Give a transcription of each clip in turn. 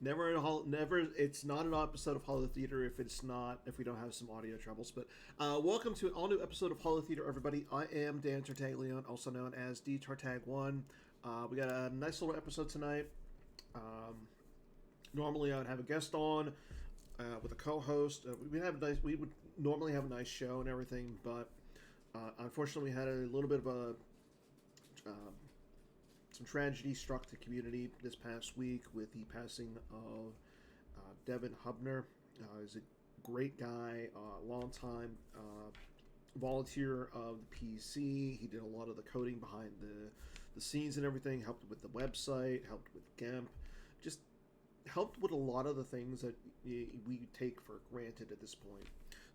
Never. It's not an episode of Holotheatre if we don't have some audio troubles. But welcome to an all new episode of Holotheatre, everybody. I am Dan Tartaglione, also known as D Tartag One. We got a nice little episode tonight. Normally, I would have a guest on with a co-host. We would normally have a nice show and everything, but unfortunately, we had a little bit of a some tragedy struck the community this past week with the passing of Devon Hubner. He's a great guy, long time volunteer of the PC. He did a lot of the coding behind the scenes and everything, helped with the website, helped with GEMP, just helped with a lot of the things that we take for granted at this point.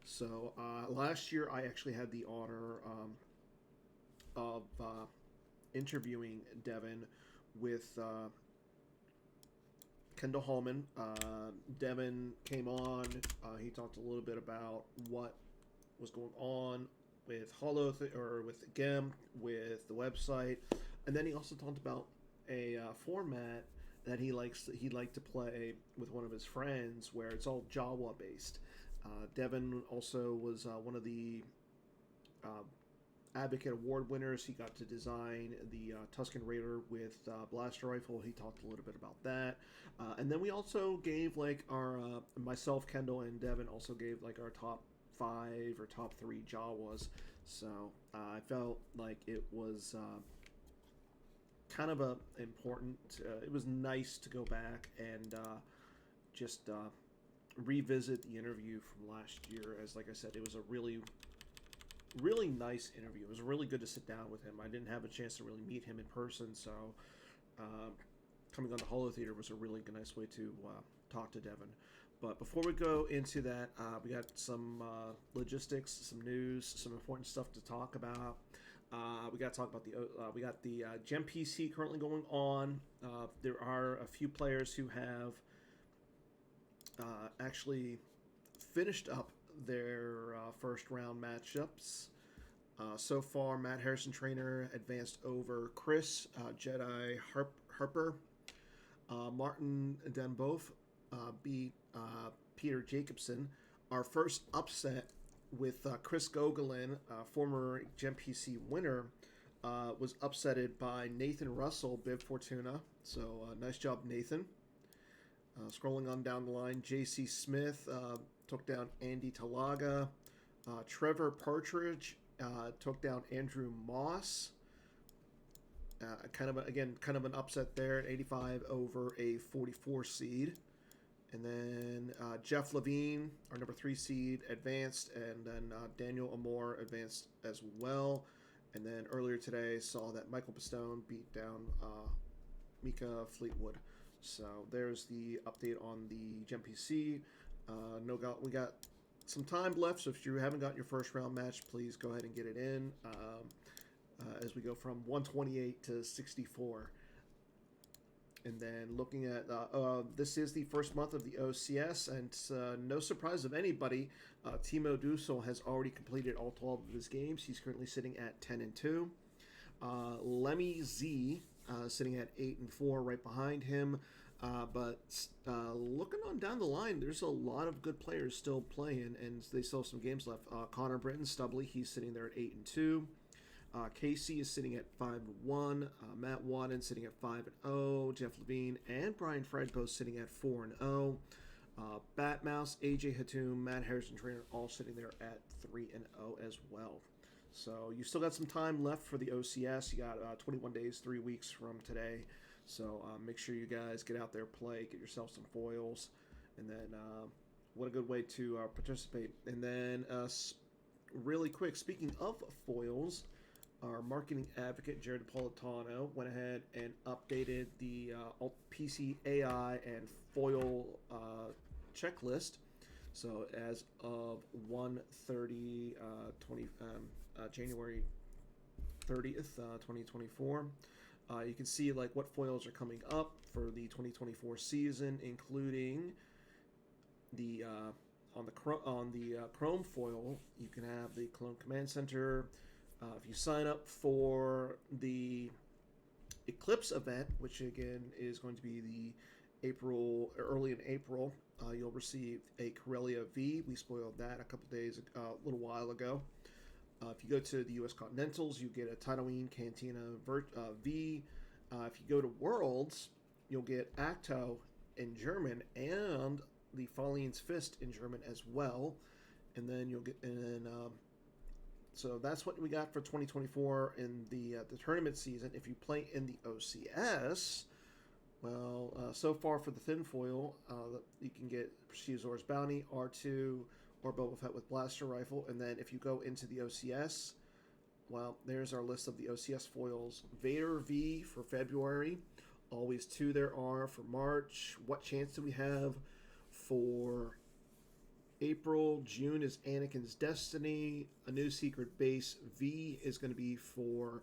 So last year I actually had the honor of interviewing Devon with Kendall Hallman. Devon came on. He talked a little bit about what was going on with with GEMP, with the website, and then he also talked about a format that he'd like to play with one of his friends, where it's all Jawa based. Devon also was one of the Advocate Award winners. He got to design the Tusken Raider with blaster rifle. He talked a little bit about that, and then we also gave like our myself, Kendall, and Devon also gave like our top 5 or top 3 Jawas. So I felt like it was kind of a important. It was nice to go back and just revisit the interview from last year. As like I said, it was a really nice interview. It was really good to sit down with him. I didn't have a chance to really meet him in person, so coming on the Holotheatre was a really nice way to talk to Devon. But before we go into that, we got some logistics, some news, some important stuff to talk about. We got to talk about we got the Gem PC currently going on. There are a few players who have actually finished up their first round matchups. So far, Matt Harrison Trainer advanced over Chris Jedi Harper. Martin Denbof beat Peter Jacobson. Our first upset with Chris Gogolin, former Gem PC winner, was upsetted by Nathan Russell, Bib Fortuna. So nice job, Nathan. Scrolling on down the line, J.C. Smith took down Andy Talaga. Trevor Partridge took down Andrew Moss. Kind of an upset there at 85 over a 44 seed. And then Jeff Levine, our number 3 seed, advanced, and then Daniel Amore advanced as well. And then earlier today saw that Michael Pistone beat down Mika Fleetwood. So there's the update on the Gem PC. We got some time left, so if you haven't got your first round match, please go ahead and get it in as we go from 128 to 64. And then looking at this is the first month of the OCS, and no surprise of anybody, Timo Dusel has already completed all 12 of his games. He's currently sitting at 10-2. Lemmy Z sitting at 8-4, right behind him. But looking on down the line, there's a lot of good players still playing, and they still have some games left. Connor Britton, Stubley, he's sitting there at 8-2. Casey is sitting at 5-1. Matt Wadden sitting at 5-0. Jeff Levine and Brian Fred both sitting at 4-0. Batmouse, AJ Hatum, Matt Harrison Trainer all sitting there at 3-0 as well. So you still got some time left for the OCS. You got 21 days, 3 weeks from today. So make sure you guys get out there, play, get yourself some foils, and then what a good way to participate. And then really quick, speaking of foils, our marketing advocate, Jared Napolitano, went ahead and updated the PC AI and foil checklist. So as of 1/30, January 30th, 2024, you can see like what foils are coming up for the 2024 season, including the on the Chrome foil. You can have the Clone Command Center. If you sign up for the Eclipse event, which again is going to be the early in April, you'll receive a Corellia V. We spoiled that a couple days, a little while ago. If you go to the U.S. Continentals, you get a Tatooine Cantina V. If you go to Worlds, you'll get Acto in German and the Fallian's Fist in German as well. And then you'll get, so that's what we got for 2024 in the tournament season. If you play in the OCS, well, so far for the Thin Foil, you can get Prestigious Bounty, R2, or Boba Fett with Blaster Rifle. And then if you go into the OCS, well, there's our list of the OCS foils. Vader V for February. Always 2 there are for March. What chance do we have for April? June is Anakin's Destiny. A New Secret Base V is going to be for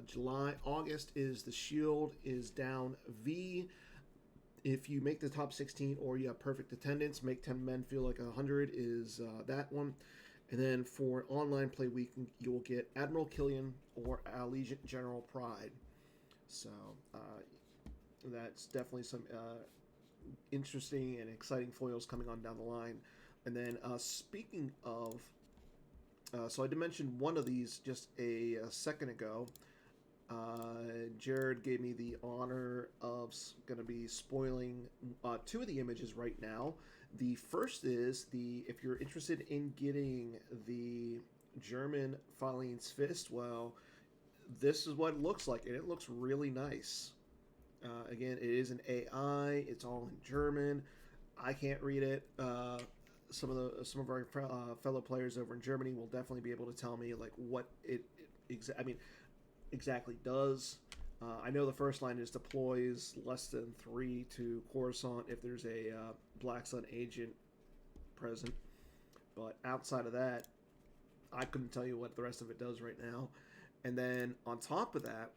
July. August is the Shield is down V. If you make the top 16 or you have perfect attendance, make 10 men feel like 100 is that one. And then for online play week, you will get Admiral Killian or Allegiant General Pride. So that's definitely some interesting and exciting foils coming on down the line. And then speaking of, so I did mention one of these just a second ago. Jared gave me the honor of going to be spoiling 2 of the images right now. The first is if you're interested in getting the German Fallian's Fist, well, this is what it looks like, and it looks really nice. Again, it is an AI. It's all in German. I can't read it. Some of our fellow players over in Germany will definitely be able to tell me like what it exactly does. I know the first line is deploys less than 3 to Coruscant if there's a Black Sun agent present. But outside of that, I couldn't tell you what the rest of it does right now. And then on top of that,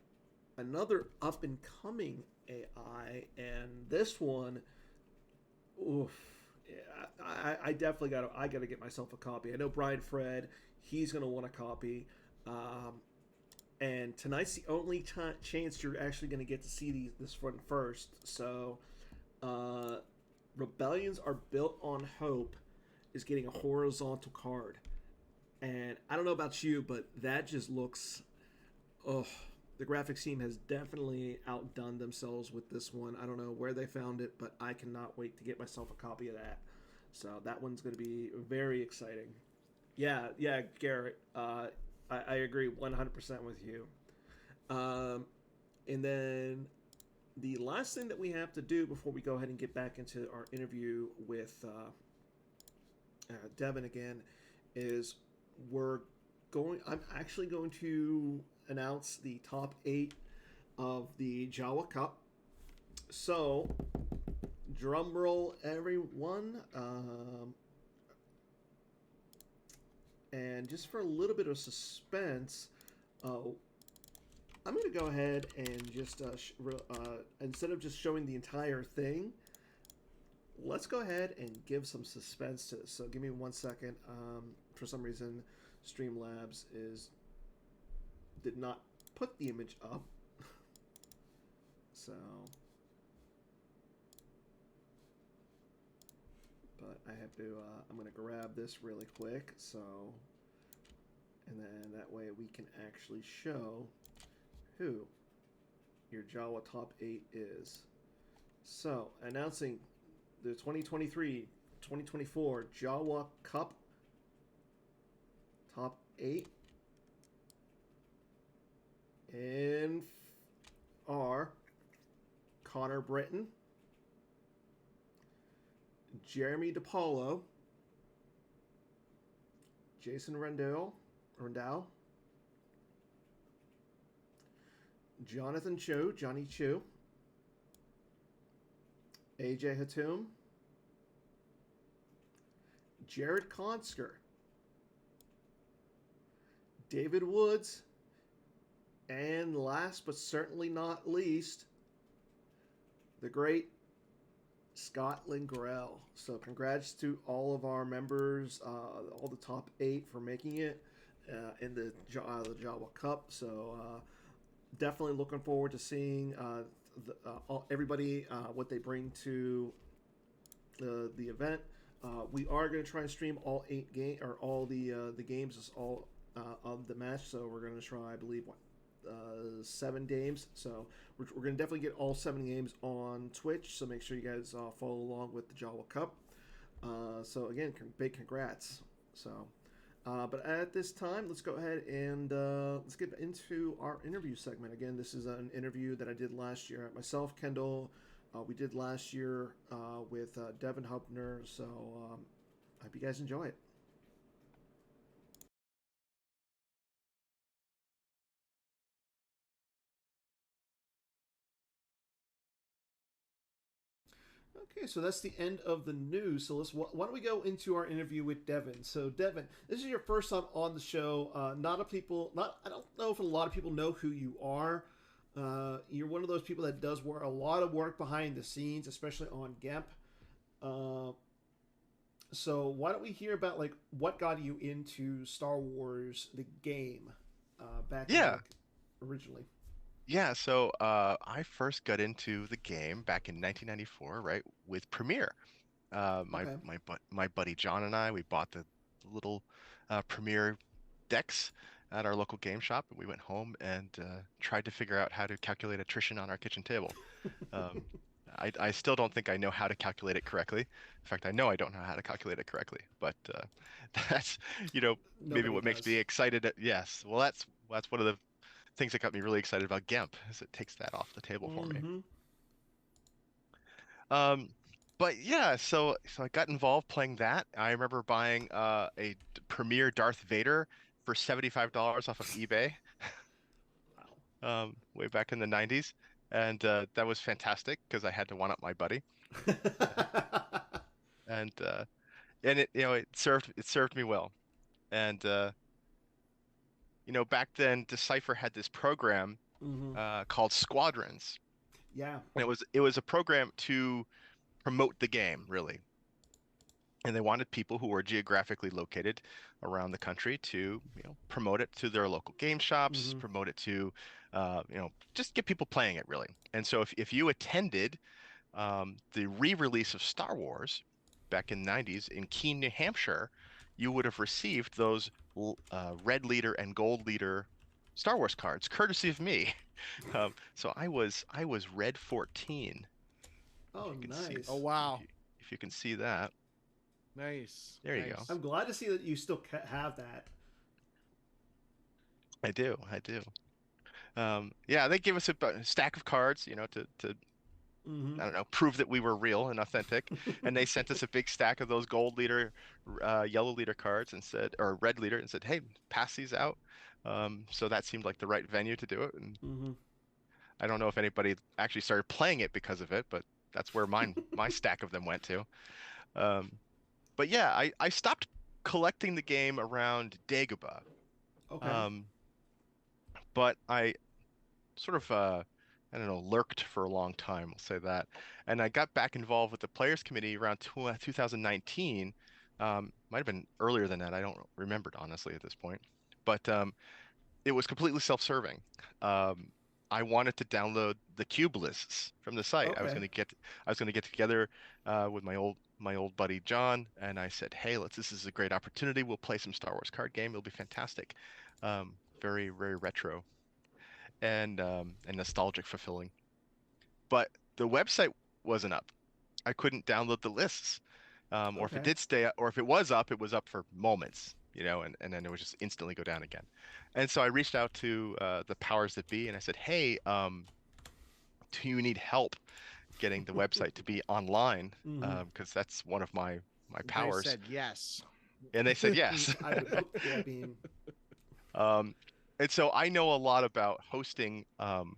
another up and coming AI, and this one, oof, yeah, I definitely got to get myself a copy. I know Brian Fred, he's gonna want a copy. And tonight's the only chance you're actually going to get to see this one first. So, Rebellions Are Built on Hope is getting a horizontal card. And I don't know about you, but that just looks... Oh, the graphics team has definitely outdone themselves with this one. I don't know where they found it, but I cannot wait to get myself a copy of that. So that one's going to be very exciting. Yeah, Garrett. I agree 100% with you. And then the last thing that we have to do before we go ahead and get back into our interview with Devon again is I'm actually going to announce the top 8 of the Jawa Cup. So, drum roll, everyone. And just for a little bit of suspense, I'm going to go ahead and just, instead of just showing the entire thing, let's go ahead and give some suspense to this. So give me 1 second. For some reason, Streamlabs did not put the image up. So, but I have to, I'm going to grab this really quick. So, and then that way we can actually show who your Jawa top 8 is. So, announcing the 2023-2024 Jawa Cup top 8 in are Connor Britton, Jeremy DePaulo, Jason Rendell, Jonathan Cho, Johnny Chu, AJ Hatum, Jared Konsker, David Woods, and last but certainly not least, the great Scott Lingrell. So congrats to all of our members, all the top 8 for making it in the Jawa Cup. So definitely looking forward to seeing everybody what they bring to the event. We are going to try and stream all 8 game or all the games, all of the match. So we're going to try, I believe, 7 games. So we're going to definitely get all 7 games on Twitch. So make sure you guys follow along with the Jawa Cup. So again, big congrats. So, but at this time, let's go ahead and let's get into our interview segment. Again, this is an interview that I did last year. Myself, Kendall, we did last year with Devon Hupner. So I hope you guys enjoy it. Okay, so that's the end of the news. So why don't we go into our interview with Devon? So Devon, this is your first time on the show. I don't know if a lot of people know who you are. You're one of those people that does a lot of work behind the scenes, especially on GEMP. Uh, so why don't we hear about like what got you into Star Wars the game back in Yeah, like originally? yeah. So I first got into the game back in 1994, right, with Premiere. Okay. My buddy John and I, we bought the little Premiere decks at our local game shop, and we went home and tried to figure out how to calculate attrition on our kitchen table. Um, I still don't think I know how to calculate it correctly. In fact, I know I don't know how to calculate it correctly. But that's, maybe Nobody what makes me does. excited. Yes, well, that's one of the things that got me really excited about GEMP is it takes that off the table for me. Mm-hmm. Um, but yeah, so I got involved playing that. I remember buying a Premier Darth Vader for $75 off of eBay way back in the 90s, and that was fantastic because I had to one up my buddy, Wow. and it served me well. And back then Decipher had this program mm-hmm. called Squadrons, Yeah. and it was a program to promote the game really. And they wanted people who were geographically located around the country to, promote it to their local game shops, Mm-hmm. promote it to, just get people playing it really. And so if you attended the re-release of Star Wars back in the 90s in Keene, New Hampshire, you would have received those red leader and gold leader Star Wars cards, courtesy of me. So I was red 14, if Oh, you can see Oh nice. if wow. you if you can see that. Nice. There you go. Nice. I'm glad to see that you still have that. I do. I do. Yeah, they give us a stack of cards, to Mm-hmm. I don't know, prove that we were real and authentic. And they sent us a big stack of those gold leader, yellow leader cards and said, or red leader, and said, "Hey, pass these out." So that seemed like the right venue to do it. And mm-hmm. I don't know if anybody actually started playing it because of it, but that's where my stack of them went to. Um, but yeah, I stopped collecting the game around Dagobah. Okay. Um, but I sort of I don't know, lurked for a long time, we'll say that. And I got back involved with the players committee around 2019. Might have been earlier than that. I don't remember it honestly at this point. But it was completely self-serving. Um, I wanted to download the cube lists from the site. I was Okay. going to get together with my old buddy John, and I said, "Hey, this is a great opportunity. We'll play some Star Wars card game. It'll be fantastic." Very, very retro and nostalgic fulfilling. But the website wasn't up. I couldn't download the lists. Or if it Okay. did stay up, or if it was up for moments, and then it would just instantly go down again. And so I reached out to the powers that be and I said, "Hey, do you need help getting the website to be online? mm-hmm. Because that's one of my You guys powers." said yes. And they said yes. I would hope. Yeah. Being. Um, and so I know a lot about hosting on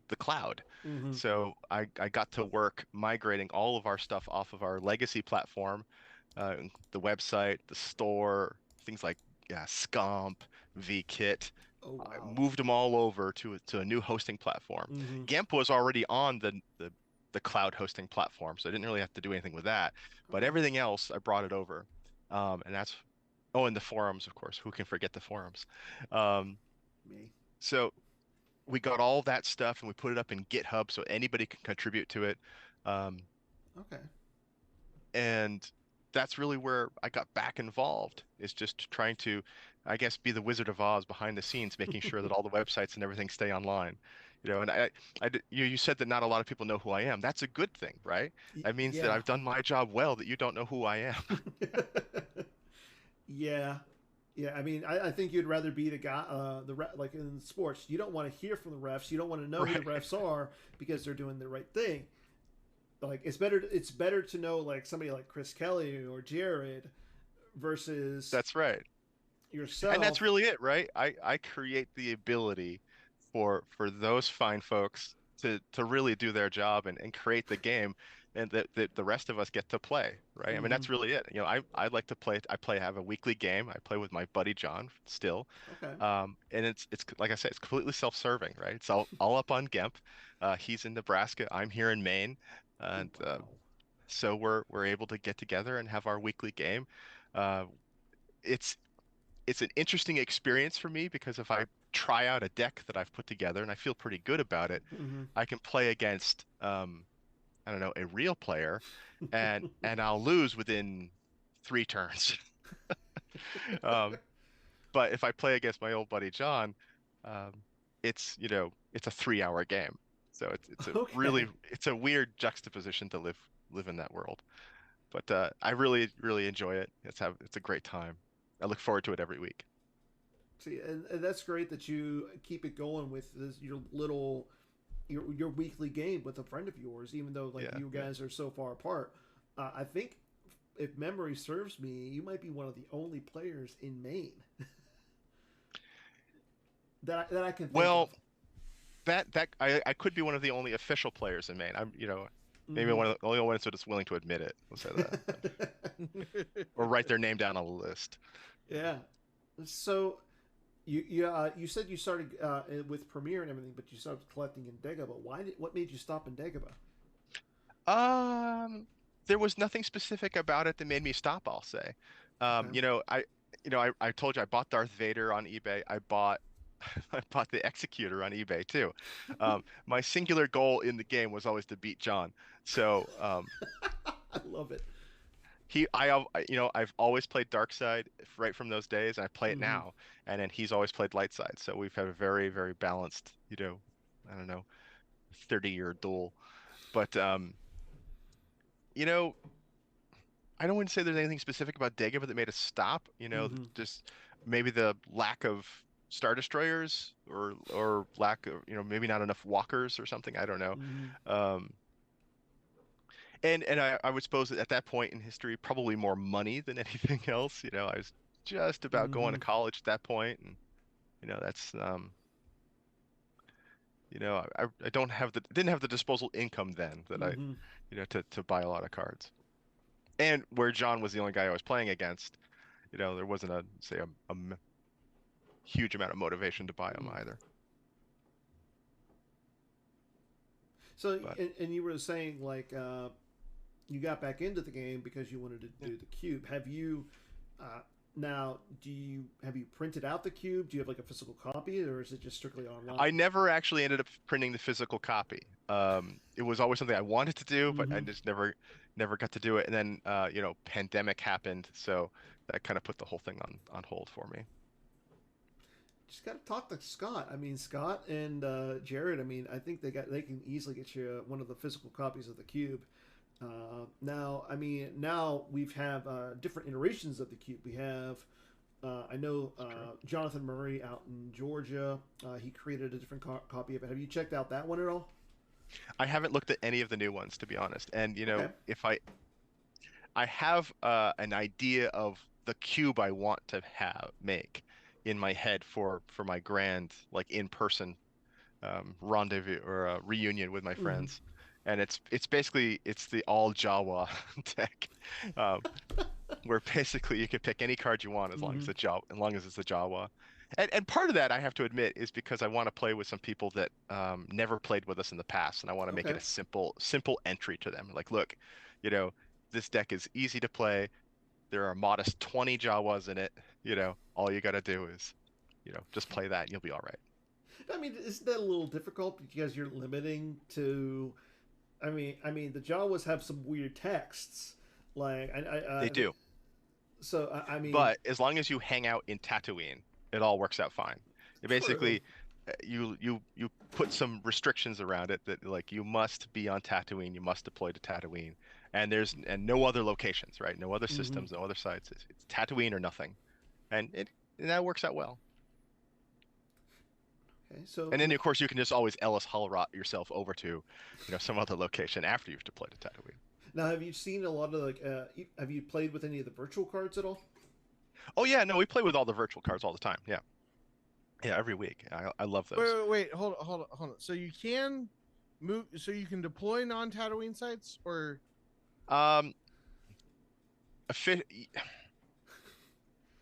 the cloud. Mm-hmm. So I got to work migrating all of our stuff off of our legacy platform, the website, the store, things like, yeah, Scomp, vKit. Oh I wow. moved them all over to a new hosting platform. Mm-hmm. GEMP was already on the cloud hosting platform, so I didn't really have to do anything with that. But Okay. everything else, I brought it over. And that's, oh, and the forums, of course. Who can forget the forums? Um, Me. so we got all that stuff and we put it up in GitHub so anybody can contribute to it. Um, Okay. and that's really where I got back involved, is just trying to, I guess, be the Wizard of Oz behind the scenes, making sure that all the websites and everything stay online. And you said that not a lot of people know who I am. That's a good thing, right? That means that Yeah. I've done my job well, that you don't know who I am. Yeah. Yeah, I mean, I think you'd rather be the guy, like in sports. You don't want to hear from the refs. You don't want to know who the Right. refs are because they're doing the right thing. Like it's better to know like somebody like Chris Kelly or Jared versus That's right. And that's yourself. really it, right? I create the ability for those fine folks to really do their job and create the game, and that the rest of us get to play, right? I mean, Hmm. that's really it. I like to play. I have a weekly game. I play with my buddy John still, Okay. and it's like I said, it's completely self-serving, right? It's all up on GEMP. He's in Nebraska. I'm here in Maine, Oh, and wow. so we're able to get together and have our weekly game. Uh, it's it's an interesting experience for me because if I try out a deck that I've put together and I feel pretty good about it, Hmm. I can play against I don't know, a real player, and I'll lose within 3 turns. Um, but if I play against my old buddy John, um, it's a 3 hour game. So Okay. it's a weird juxtaposition to live in that world. But I really enjoy it. It's a great time. I look forward to it every week. See, and that's great that you keep it going with your weekly game with a friend of yours, even though like Yeah, you yeah. guys are so far apart. I think if memory serves me, you might be one of the only players in Maine that I can think of. Well, I could be one of the only official players in Maine. Maybe Hmm. one of the only ones that's willing to admit it. We'll say that, or write their name down on the list. Yeah. So you said you started with Premiere and everything, but you started collecting in Dagobah. What made you stop in Dagobah? Um, there was nothing specific about it that made me stop, I'll say. Okay. I told you I bought Darth Vader on eBay. I bought I bought the Executor on eBay too. My singular goal in the game was always to beat John. So I love it. I've always played dark side right from those days, and I play it Hmm. now. And then he's always played light side. So we've had a very balanced, I don't know, 30-year duel. But you know, I don't want to say there's anything specific about Dagobah that made us stop. Hmm. Just maybe the lack of Star Destroyers, or lack of, maybe not enough walkers or something. I don't know. Hmm. Um, and I would suppose that at that point in history, probably more money than anything else. I was just about going to Hmm. college at that point, and that's I didn't have the disposable income then that I Hmm. to buy a lot of cards. And where John was the only guy I was playing against, there wasn't a huge amount of motivation to buy them either. So, But and you were saying like you got back into the game because you wanted to yeah. do the cube. Have you uh, now? Have you printed out the cube? Do you have like a physical copy, or is it just strictly I online? never actually ended up printing the physical copy. It was always something I wanted to do, but I Hmm. just never got to do it. And then pandemic happened, so that kind of put the whole thing on hold for me. Just got to talk to Scott. I mean, Scott and Jared. I mean, I think they can easily get you one of the physical copies of the cube. Now, I mean, now we've have different iterations of the cube. We have, I know, It's true. Jonathan Murray out in Georgia. He created a different copy of it. Have you checked out that one at all? I haven't looked at any of the new ones, to be honest. And Okay. if I have an idea of the cube I want to have make in my head for my grand, like, in person rendezvous or reunion with my Hmm. friends. And it's basically it's the all Jawa deck, um, where basically you can pick any card you want Hmm. as long as it's a Jawa. And part of that, I have to admit, is because I want to play with some people that never played with us in the past, and I want to make it Okay. a simple entry to them. Like, look, you know, this deck is easy to play. There are modest 20 Jawas in it. All you got to do is, just play that, and you'll be all right. I mean, isn't that a little difficult because you're limiting to? I mean, the Jawas have some weird texts. Like, They do. so I mean, But as long as you hang out in Tatooine, it all works out fine. It true. basically, you put some restrictions around it that like you must be on Tatooine, you must deploy to Tatooine, and no other locations, right? No other Hmm. systems, no other sites. It's Tatooine or nothing, and that works out well. Okay, so And then of course you can just always Ellis Hollerot yourself over to, some other location after you've deployed to Tatooine. now have you seen a lot of like? Have you played with any of the virtual cards at all? Oh yeah, no, we play with all the virtual cards all the time. Yeah, yeah, every week. I love those. Wait. Hold on. So you can move. So you can deploy non-Tatooine sites, or Um, offi-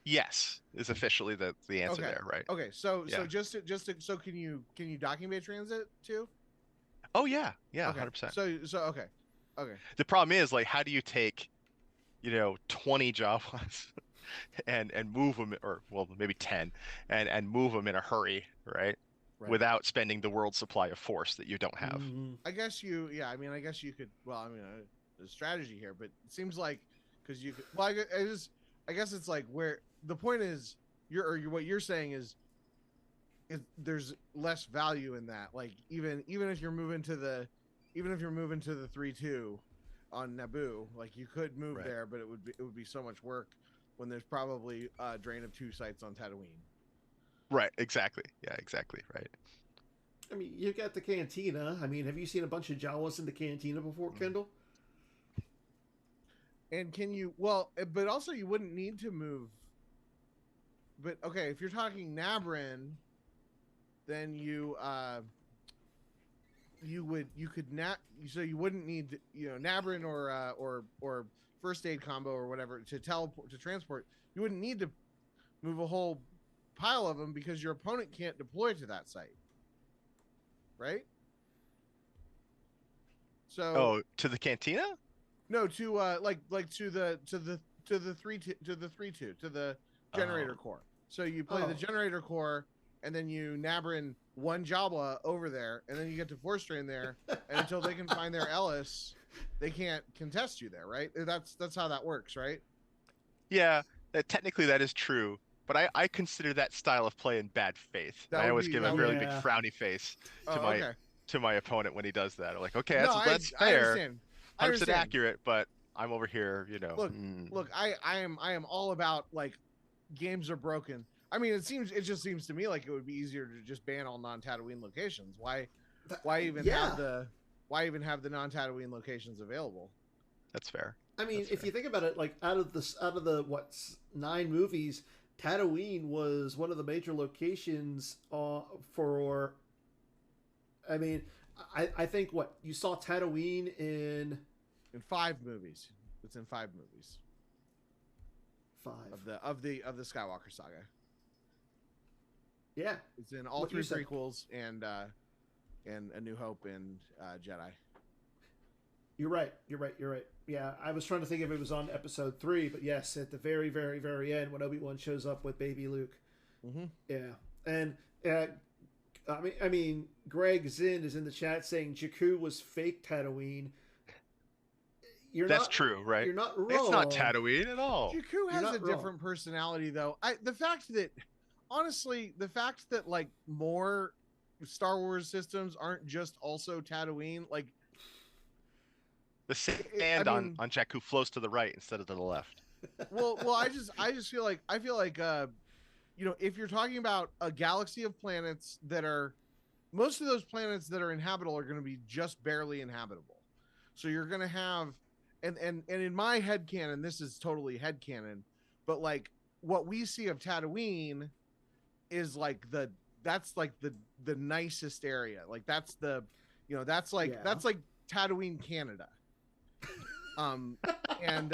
yes is officially the answer okay, there, right? okay. So Yeah. so can you docking bay transit too? Oh yeah, yeah, Okay. 100%. So okay. The problem is like, how do you take, 20 Jawas and move them, or well, maybe 10, and move them in a hurry, right? Right. Without spending the world's supply of force that you don't have. Hmm. I guess you. Yeah. I mean, I guess you could. Well, I mean, there's strategy here, but it seems like because you could. Well, I guess it's like where the point is. What you're saying is there's less value in that. Like even if you're moving to the 3-2 on Naboo, like you could move Right. there, but it would be so much work when there's probably a drain of 2 sites on Tatooine. Right, exactly. Yeah, exactly, right. I mean, you got the cantina. I mean, have you seen a bunch of Jawas in the cantina before, Mm. Kendall? And can you well, but also you wouldn't need to move. But okay, if you're talking Nabrin, then you could so you wouldn't need Nabrin or first aid combo or whatever to teleport to transport. You wouldn't need to move a whole pile of them because your opponent can't deploy to that site, right? So Oh, to the cantina? no, to like to the 3-2 to the generator Oh, core. So you play the Oh, generator core, and then you Nabrin one Jawa over there, and then you get to force train there, and until they can find their Ellis, they can't contest you there, right? That's how that works, right? yeah, technically that is true, but I consider that style of play in bad faith, and That I would always be give a that would really be. big yeah. frowny face to Oh, my okay. to my opponent when he does that. I'm like, okay, No, that's I fair, understand. I 100% understand. accurate, but I'm over here, Look, look, I am all about like games are broken. I mean, it just seems to me like it would be easier to just ban all non-Tatooine locations. That- Why even yeah. have the non-Tatooine locations available? that's fair. I mean, That's if fair. you think about it, like out of the what 9 movies, Tatooine was one of the major locations for. I mean, I think what you saw Tatooine in In 5 movies. It's in 5 movies 5. of the Skywalker saga. Yeah, It's in all what you 3 said. prequels and A New Hope and Jedi. You're right. You're right. You're right. Yeah, I was trying to think if it was on episode 3, but yes, at the very, very, very end when Obi-Wan shows up with baby Luke. Mm-hmm. Yeah, and I mean, Greg Zinn is in the chat saying Jakku was fake Tatooine. You're That's not. true, right? You're not It's not wrong. Tatooine at all. Jakku You're has a not wrong. different personality, though. The fact that, honestly, like more Star Wars systems aren't just also Tatooine, like, The I sand on mean, Jakku flows to the right instead of to the left. I just feel like if you're talking about a galaxy of planets that are, most of those planets that are inhabitable are going to be just barely inhabitable. So you're going to have, and in my head canon, this is totally head canon, but like what we see of Tatooine is like that's like the nicest area. Like that's that's like Yeah. that's like Tatooine, Canada. And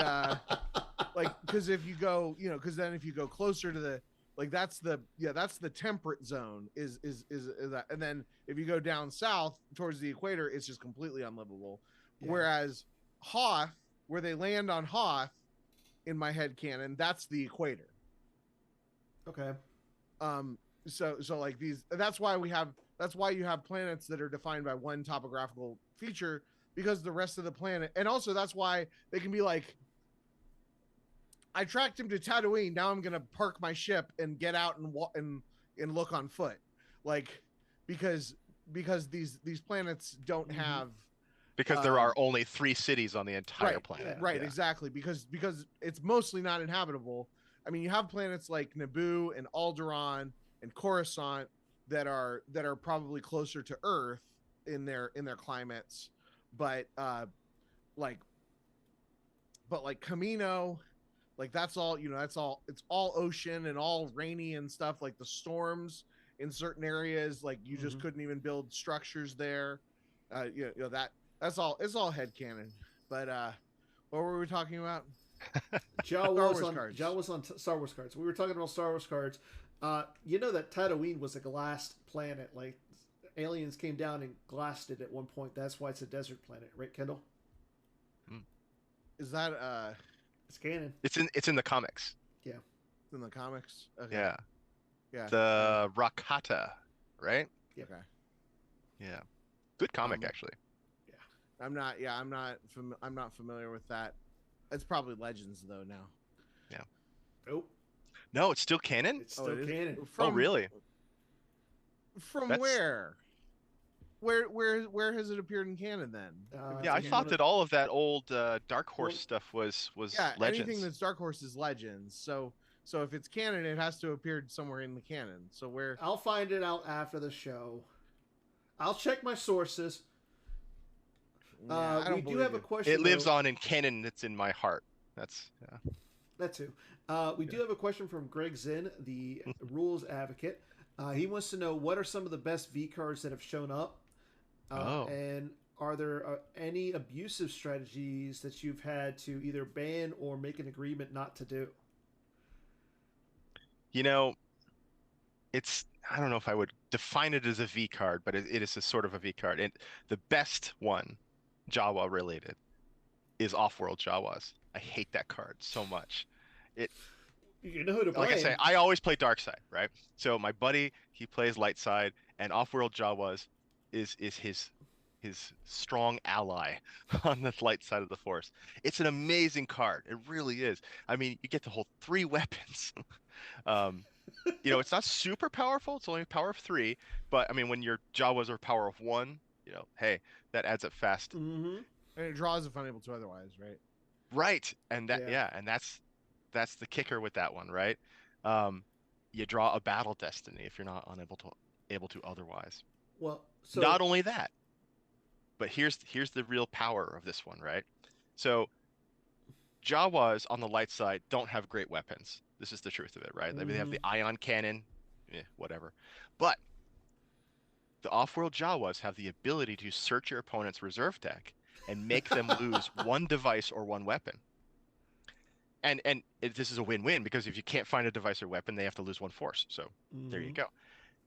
like because if you go because then if you go closer to the like that's the temperate zone is that, and then if you go down south towards the equator it's just completely unlivable. Yeah. Whereas Hoth, where they land on Hoth, in my head canon, that's the equator. Okay. So like these, that's why we have That's why you have planets that are defined by one topographical feature, because the rest of the planet, and also that's why they can be like, I tracked him to Tatooine. Now I'm gonna park my ship and get out and look on foot, like because these planets don't have Because there are only 3 cities on the entire planet. Right, exactly. Because it's mostly not inhabitable. I mean, you have planets like Naboo and Alderaan and Coruscant that are probably closer to Earth in their climates, but like Camino, like that's all, it's all ocean and all rainy and stuff. Like the storms in certain areas, like you just couldn't even build structures there. That's all. It's all headcanon. But what were we talking about? Jawas on Star Wars cards. We were talking about Star Wars cards. You know that Tatooine was a glassed planet. Like aliens came down and glassed it at one point. That's why it's a desert planet, right, Kendall? Is that It's canon. It's in the comics. Yeah. It's in the comics. Okay. Yeah. Yeah. The Rakata, right? Yeah. Okay. Yeah. Good comic, actually. I'm not familiar with that. It's probably Legends though now. Yeah. Nope. No, it's still canon? It's still canon. Oh, really? From where? Where has it appeared in canon then? I thought that all of that old Dark Horse stuff was Legends. Anything that's Dark Horse is Legends. So if it's canon, it has to appear somewhere in the canon. So where? I'll find it out after the show. I'll check my sources. We do have a question. It lives on in canon that's in my heart. That's That too. We do have a question from Greg Zinn, the rules advocate. He wants to know what are some of the best V cards that have shown up, and are there any abusive strategies that you've had to either ban or make an agreement not to do? I don't know if I would define it as a V card, but it is a sort of a V card. And the best one, Jawa related, is Off-World Jawas. I hate that card so much. You know who to blame. Like I say, I always play dark side, right? So my buddy, he plays light side, and Off-World Jawas is his strong ally on the light side of the Force. It's an amazing card. It really is. I mean, you get to hold 3 weapons. It's not super powerful. It's only a power of 3, but I mean, when your Jawas are power of 1, hey, that adds up fast. Mm-hmm. And it draws if unable to otherwise, right? Right, and and that's the kicker with that one, right? You draw a battle destiny if you're not able to otherwise. Well, so not only that, but here's the real power of this one, right? So Jawas on the light side don't have great weapons. This is the truth of it, right? They have the ion cannon, whatever. But the off-world Jawas have the ability to search your opponent's reserve deck and make them lose 1 device or 1 weapon. And this is a win-win, because if you can't find a device or weapon, they have to lose 1 force. So there you go.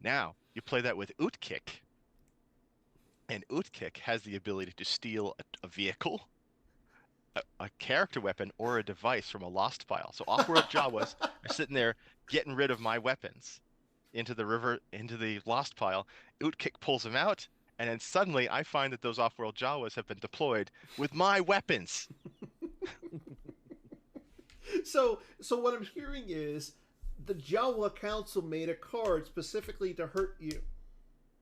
Now you play that with Utkik, and Utkik has the ability to steal a vehicle, a character weapon, or a device from a lost pile. So off-world Jawas are sitting there getting rid of my weapons into the lost pile. Utkik pulls them out, and then suddenly I find that those off-world Jawas have been deployed with my weapons. So what I'm hearing is the Jawa Council made a card specifically to hurt you.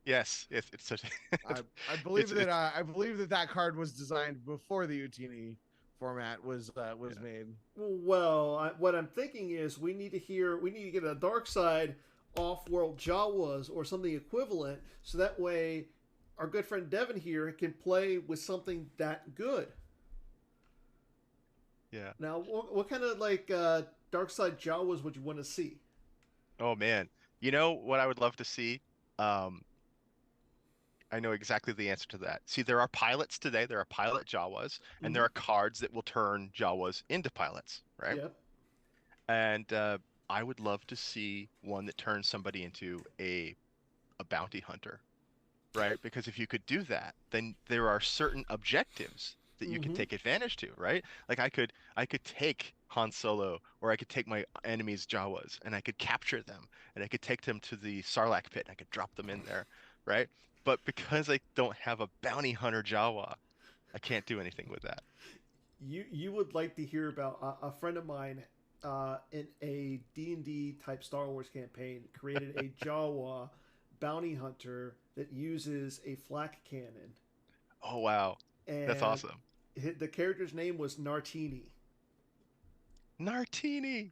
Yes, it's such. I believe that card was designed before the Utini format was made. Well, what I'm thinking is we need to get a dark side off-world Jawas or something equivalent, so that way our good friend Devon here can play with something that good. Yeah. Now, what kind of dark side Jawas would you want to see? Oh man, you know what I would love to see? I know exactly the answer to that. See, there are pilots today. There are pilot Jawas, and there are cards that will turn Jawas into pilots, right? Yep. And I would love to see one that turns somebody into a bounty hunter, right? Because if you could do that, then there are certain objectives that you can take advantage to, right? Like I could take Han Solo, or I could take my enemy's Jawas, and I could capture them, and I could take them to the Sarlacc pit, and I could drop them in there. right? But because I don't have a bounty hunter Jawa, I can't do anything with that. You would like to hear about a friend of mine in a D&D type Star Wars campaign created a Jawa bounty hunter that uses a flak cannon, Oh wow, that's and awesome. the character's name was Nartini. Nartini.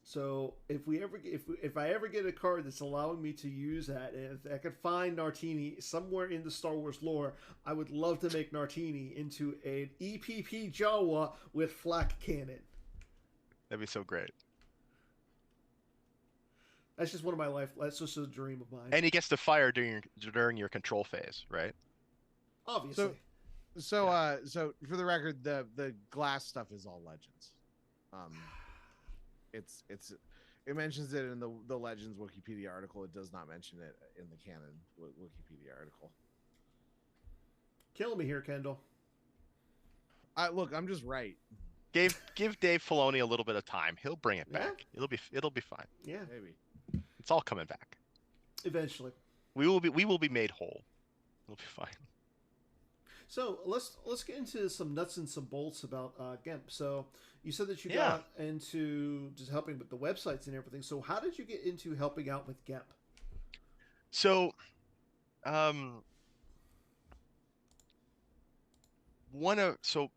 So if I ever get a card that's allowing me to use that, and if I could find Nartini somewhere in the Star Wars lore, I would love to make Nartini into an EPP Jawa with flak cannon. That'd be so great. That's just one of my life. That's just a dream of mine. And he gets to fire during your control phase, right? Obviously. So for the record, the glass stuff is all legends. It mentions it in the Legends Wikipedia article. It does not mention it in the canon Wikipedia article. Killing me here, Kendall. Look, I'm just right. Give Dave Filoni a little bit of time. He'll bring it back. Yeah. It'll be fine. Yeah, Maybe. It's all coming back. eventually. We will be made whole. It'll be fine. So let's get into some nuts and some bolts about GIMP. So you said that you Yeah. got into just helping with the websites and everything. So how did you get into helping out with GIMP? So,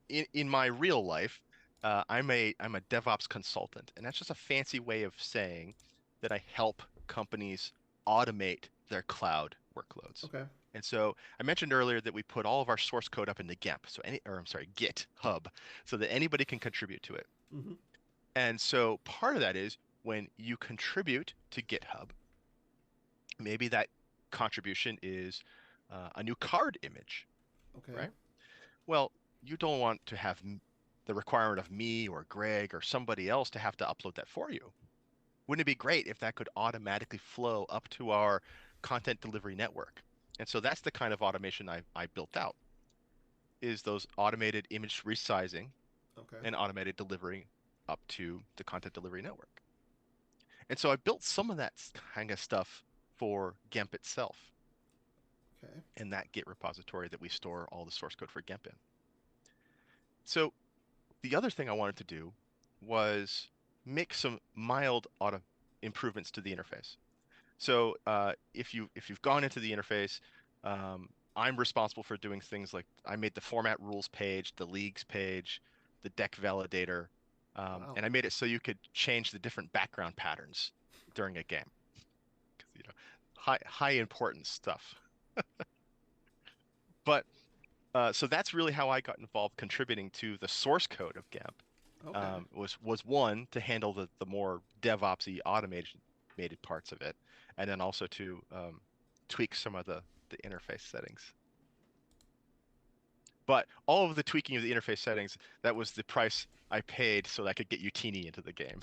in my real life, I'm a DevOps consultant, and that's just a fancy way of saying that I help companies automate their cloud workloads. Okay. And so I mentioned earlier that we put all of our source code up into GIMP, GitHub, so that anybody can contribute to it. Mm-hmm. And so part of that is when you contribute to GitHub, maybe that contribution is a new card image, Okay. right? Well, you don't want to have the requirement of me or Greg or somebody else to have to upload that for you. Wouldn't it be great if that could automatically flow up to our content delivery network? And so that's the kind of automation I built out, is those automated image resizing Okay. and automated delivery up to the content delivery network. And so I built some of that kind of stuff for GIMP itself Okay. in that Git repository that we store all the source code for GIMP in. So the other thing I wanted to do was make some mild auto improvements to the interface. So if you've gone into the interface, I'm responsible for doing things like I made the format rules page, the leagues page, the deck validator, Wow. and I made it so you could change the different background patterns during a game. You know, high importance stuff. But so that's really how I got involved contributing to the source code of GAMP. Okay. Was one to handle the more DevOpsy automated parts of it, and then also to tweak some of the interface settings. But all of the tweaking of the interface settings, that was the price I paid so that I could get Utini into the game.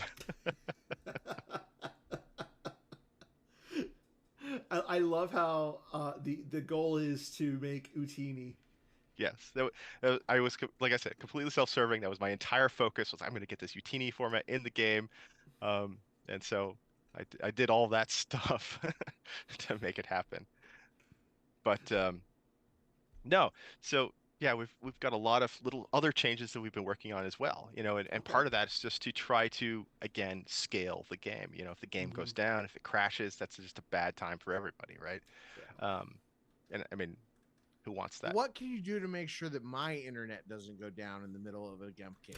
I love how the goal is to make Utini. Yes, I was, like I said, completely self-serving. That was my entire focus, was I'm going to get this Utini format in the game. And so I did all that stuff to make it happen. But no, so yeah, we've got a lot of little other changes that we've been working on as well, and Okay. part of that is just to try to, again, scale the game. If the game goes down, if it crashes, that's just a bad time for everybody, right? Yeah. And I mean, who wants that? What can you do to make sure that my internet doesn't go down in the middle of a GIMP game?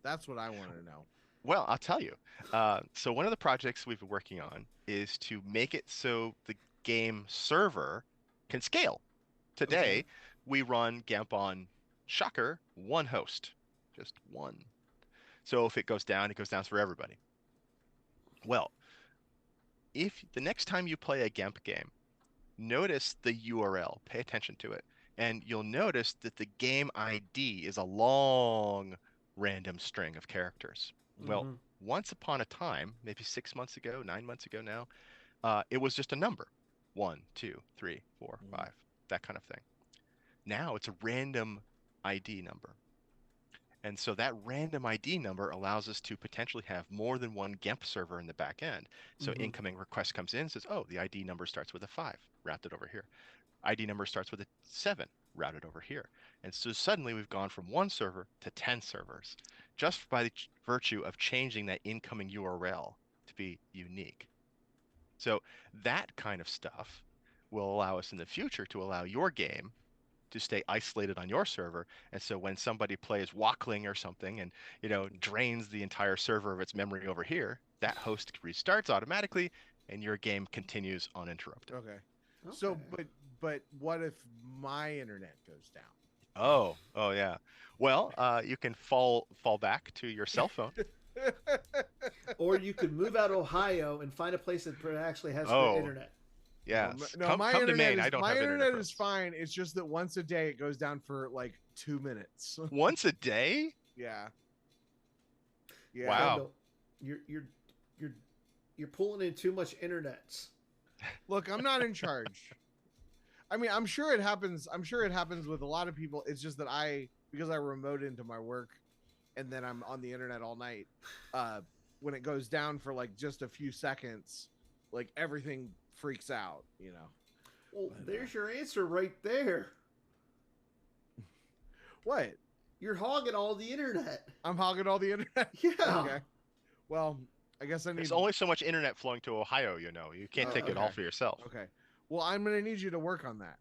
That's what I want to know. Well, I'll tell you. So one of the projects we've been working on is to make it so the game server can scale. Today, Okay. we run GAMP on, shocker, one host, just one. So if it goes down for everybody. Well, if the next time you play a GAMP game, notice the URL, pay attention to it, and you'll notice that the game ID is a long random string of characters. Well, Mhm. once upon a time, maybe 6 months ago, 9 months ago now, it was just a number. 1, 2, 3, 4, 5, that kind of thing. Now it's a random ID number. And so that random ID number allows us to potentially have more than one GAMP server in the back end. So Mhm. incoming request comes in, says, oh, the ID number starts with a 5, route it over here. ID number starts with a 7, routed over here. And so suddenly we've gone from 1 server to 10 servers, just by the virtue of changing that incoming URL to be unique. So that kind of stuff will allow us in the future to allow your game to stay isolated on your server. And so when somebody plays Walkling or something and, drains the entire server of its memory over here, that host restarts automatically and your game continues uninterrupted. Okay. So, but what if my internet goes down? Oh yeah. Well, you can fall back to your cell phone. Or you could move out of Ohio and find a place that actually has good internet. Yeah. No, my come internet to Maine. is, I don't my have internet is fine. It's just that once a day it goes down for like 2 minutes. Once a day? Yeah. Wow. You're pulling in too much internets. Look, I'm not in charge. I mean, I'm sure it happens. I'm sure it happens with a lot of people. It's just that because I remote into my work and then I'm on the internet all night, when it goes down for like just a few seconds, like everything freaks out, Well, there's your answer right there. What? You're hogging all the internet. I'm hogging all the internet? Yeah. Okay. Well, I guess I need... There's only so much internet flowing to Ohio, You can't take it all for yourself. Okay. Well, I'm going to need you to work on that.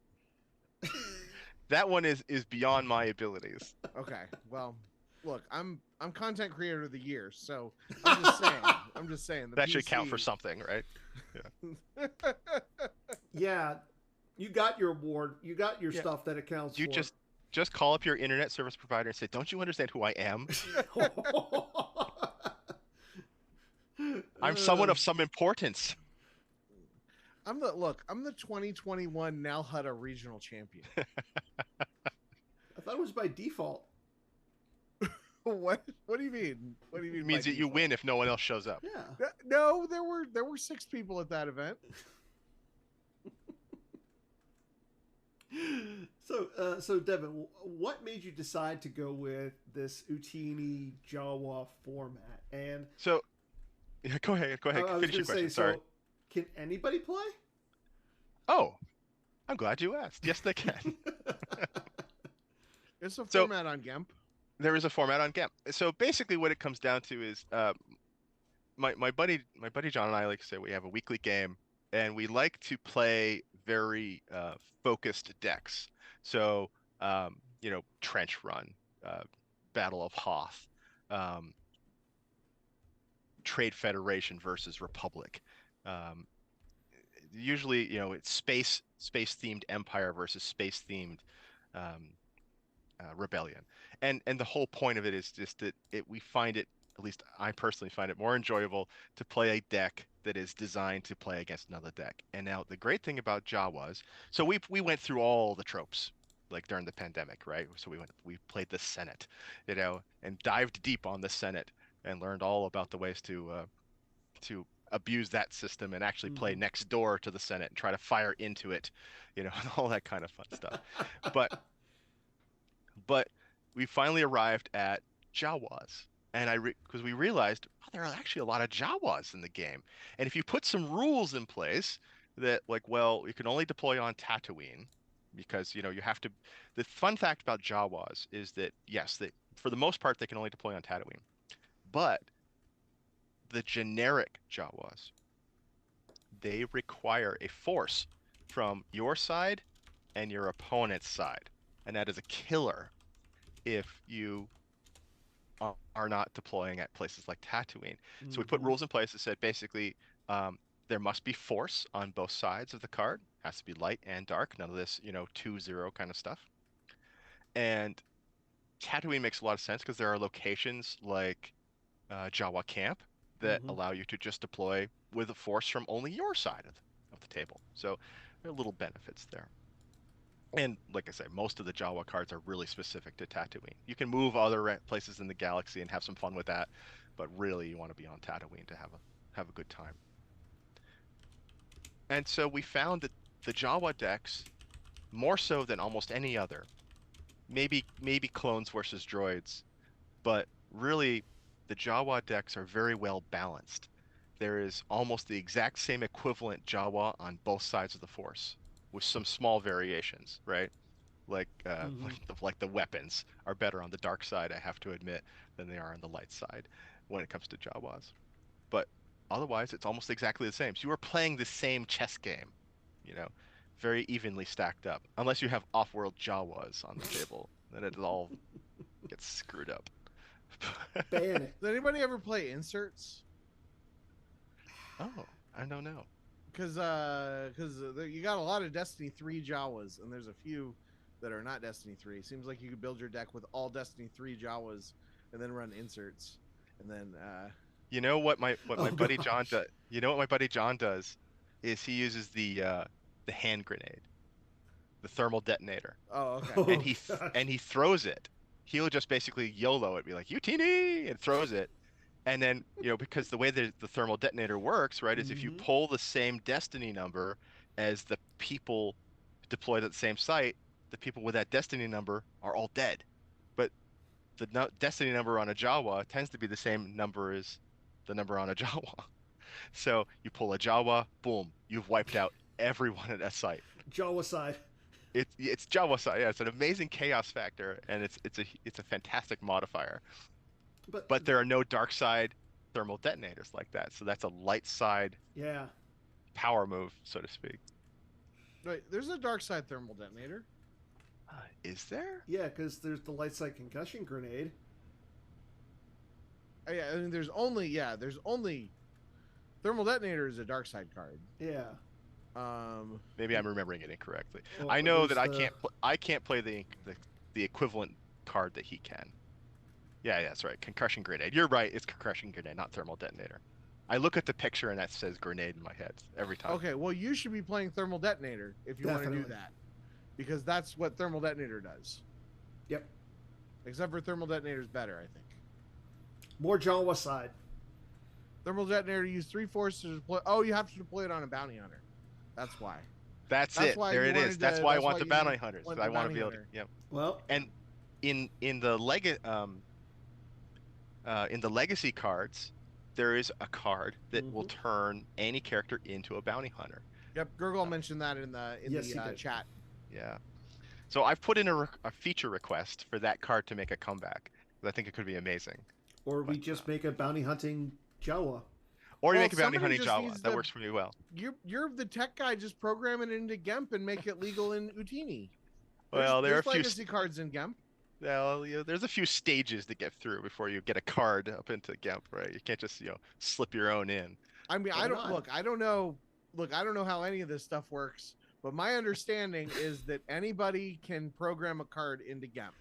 That one is beyond my abilities. Okay. Well, look, I'm content creator of the year, so I'm just saying. That should count for something, right? Yeah. Yeah. You got your award. You got your stuff that it counts for. You just call up your internet service provider and say, "Don't you understand who I am? I'm someone of some importance." I'm the 2021 Nalhutta regional champion. I thought it was by default. What do you mean? What do you mean? It means that you win if no one else shows up. Yeah. No, there were 6 people at that event. So Devon, what made you decide to go with this Utini Jawa format? And so, yeah, go ahead. I was Finish your question. Sorry. So can anybody play? Oh, I'm glad you asked. Yes, they can. There's a format on GEMP. There is a format on GEMP. So basically, what it comes down to is, my buddy John and I like to say we have a weekly game, and we like to play very focused decks. So, Trench Run, Battle of Hoth, Trade Federation versus Republic. Usually, it's space themed Empire versus space themed Rebellion. And the whole point of it is just that we find it, at least I personally find it more enjoyable to play a deck that is designed to play against another deck. And now the great thing about Jawas, so we went through all the tropes like during the pandemic, right? So we played the Senate, and dived deep on the Senate and learned all about the ways to abuse that system and actually play next door to the Senate and try to fire into it, and all that kind of fun stuff. But we finally arrived at Jawas. And because we realized there are actually a lot of Jawas in the game. And if you put some rules in place that you can only deploy on Tatooine, because you have to. The fun fact about Jawas is that yes, for the most part they can only deploy on Tatooine, but the generic Jawas, they require a force from your side and your opponent's side, and that is a killer if you are not deploying at places like Tatooine. So we put rules in place that said basically there must be force on both sides of the card. Has to be light and dark. None of this, 2-0 kind of stuff. And Tatooine makes a lot of sense because there are locations like Jawa Camp that allow you to just deploy with a force from only your side of the table. So there are little benefits there. And like I say, most of the Jawa cards are really specific to Tatooine. You can move other places in the galaxy and have some fun with that, but really you want to be on Tatooine to have a good time. And so we found that the Jawa decks, more so than almost any other, maybe clones versus droids, but really the Jawa decks are very well balanced. There is almost the exact same equivalent Jawa on both sides of the Force. with some small variations, right? Like Mm-hmm. like the weapons are better on the dark side, I have to admit, than they are on the light side when it comes to Jawas. But otherwise, it's almost exactly the same. So you are playing the same chess game, you know, very evenly stacked up. Unless you have off-world Jawas on the table, then it all gets screwed up. Ban it. Does anybody ever play inserts? Oh, I don't know. Because you got a lot of Destiny 3 Jawas, and there's a few that are not Destiny 3. Seems like you could build your deck with all Destiny 3 Jawas and then run inserts, and then You know what my Oh buddy gosh. John does? You know what my buddy John does is he uses the hand grenade, the thermal detonator, oh, okay. Oh and gosh. he throws it. He'll just basically YOLO it, be like Utini, and throws it. And then, because the way the thermal detonator works, right, is if you Mm-hmm. pull the same destiny number as the people deployed at the same site, the people with that destiny number are all dead. But the no destiny number on a Jawa tends to be the same number as the number on a Jawa. So you pull a Jawa, boom, you've wiped out everyone at that site. Jawa side. It's Jawa side, yeah. It's an amazing chaos factor, and it's a fantastic modifier. But But there are no dark side thermal detonators like that. So that's a light side yeah. power move, so to speak. Wait, there's a dark side thermal detonator. Is there? Yeah, because there's the light side concussion grenade. Yeah, I mean, there's only thermal detonator is a dark side card. Yeah. Maybe I'm remembering it incorrectly. Well, I know there's that the- I can't play the equivalent card that he can. Yeah, that's right. Concussion grenade. You're right. It's concussion grenade, not thermal detonator. I look at the picture and that says grenade in my head every time. Okay, well, you should be playing thermal detonator if you want to do Definitely. that, because that's what thermal detonator does. Yep. Except for thermal detonator is better, I think. More Jawa side. Thermal detonator use 3/4 to deploy. Oh, you have to deploy it on a bounty hunter. That's why. That's That's it. why There you it is. wanted That's to- why I that's want why the you bounty hunters. want I the want to bounty be able to. hunter. Yep. Well, And in the legacy cards, there is a card that will turn any character into a bounty hunter. Yep, Gurgle mentioned that in the Yes, he did. chat. Yeah. So I've put in a feature request for that card to make a comeback. 'Cause I think it could be amazing. or we But, just make a bounty hunting Jawa. Or you Well, make a bounty somebody hunting just Jawa. needs That to- works for me well. You're the tech guy. Just program it into GEMP and make it legal in Utini. Well, there are a there's few. legacy cards in GEMP. Well, there's a few stages to get through before you get a card up into GEMP, right? You can't just slip your own in. I mean, Why I don't not? look. I don't know. Look, I don't know how any of this stuff works, but my understanding is that anybody can program a card into GEMP.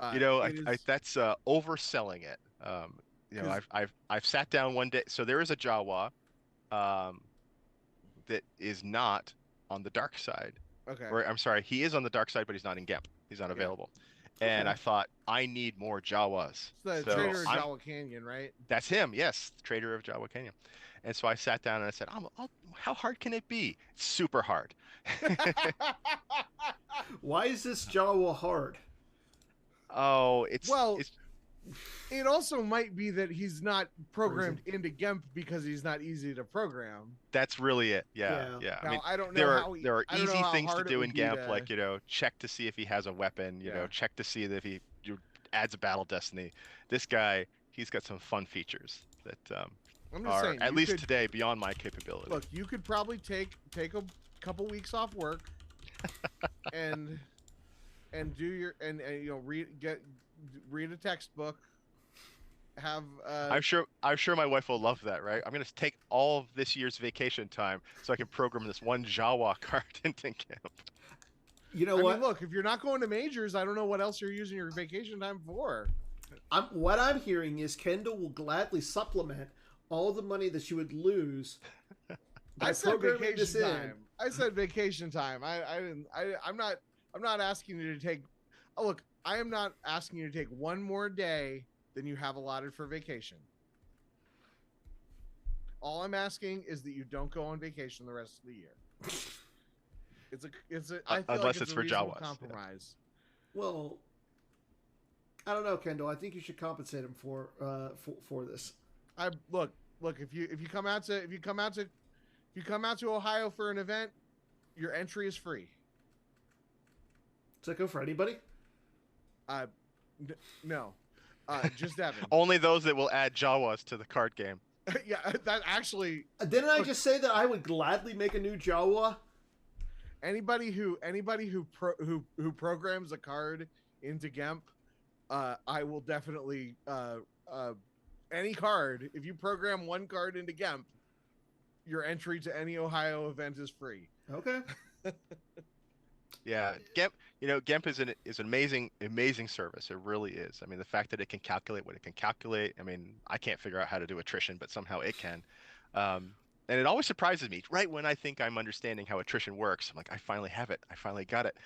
That's overselling it. 'Cause- I've sat down one day. So there is a Jawa, that is not on the dark side. Okay. Or I'm sorry, he is on the dark side, but he's not in GEMP. He's not available. And Okay. I thought I need more Jawas. It's the So Trader of I'm- Jawa Canyon, right? That's him, yes, trader of Jawa Canyon. And so I sat down and I said, how hard can it be? It's super hard. Why is this Jawa hard? Oh, Well, it also might be that he's not programmed into GEMP because he's not easy to program. that's really it. Yeah, Yeah. yeah. Now, I mean, I don't know there how are there are I don't know easy how things to hard it do would in be GEMP, to- like check to see if he has a weapon. Yeah. Check to see that if he adds a battle destiny. This guy, he's got some fun features that I'm just are saying, at you least could- today beyond my capability. Look, you could probably take a couple weeks off work and do your and read a textbook. Have I'm sure my wife will love that, right? I'm gonna take all of this year's vacation time so I can program this one Jawa card into GEMP. You know I what? mean, look, if you're not going to majors, I don't know what else you're using your vacation time for. What I'm hearing is Kendall will gladly supplement all the money that you would lose by I said programming this vacation in. time. I said vacation time. I'm not asking you to take. Oh, look, I am not asking you to take one more day than you have allotted for vacation. All I'm asking is that you don't go on vacation the rest of the year. I feel Unless like it's it's a for reasonable Jawas, yeah. compromise. Well, I don't know, Kendall. I think you should compensate him for this. I look if you come out to Ohio for an event, Your entry is free. Does that go for anybody? No, just Devon. Only ththose that will add Jawas to the card game. Yeah, that actually. Didn't I just say that I would gladly make a new Jawa? Anybody who programs a card into GEMP, I will definitely any card. If you program one card into GEMP, your entry to any Ohio event is free. Okay. Yeah, GEMP. GEMP is an amazing service. It really is. I mean, the fact that it can calculate what it can calculate. I mean, I can't figure out how to do attrition, but somehow it can. And it always surprises me. Right when I think I'm understanding how attrition works, I'm like, I finally have it. I finally got it.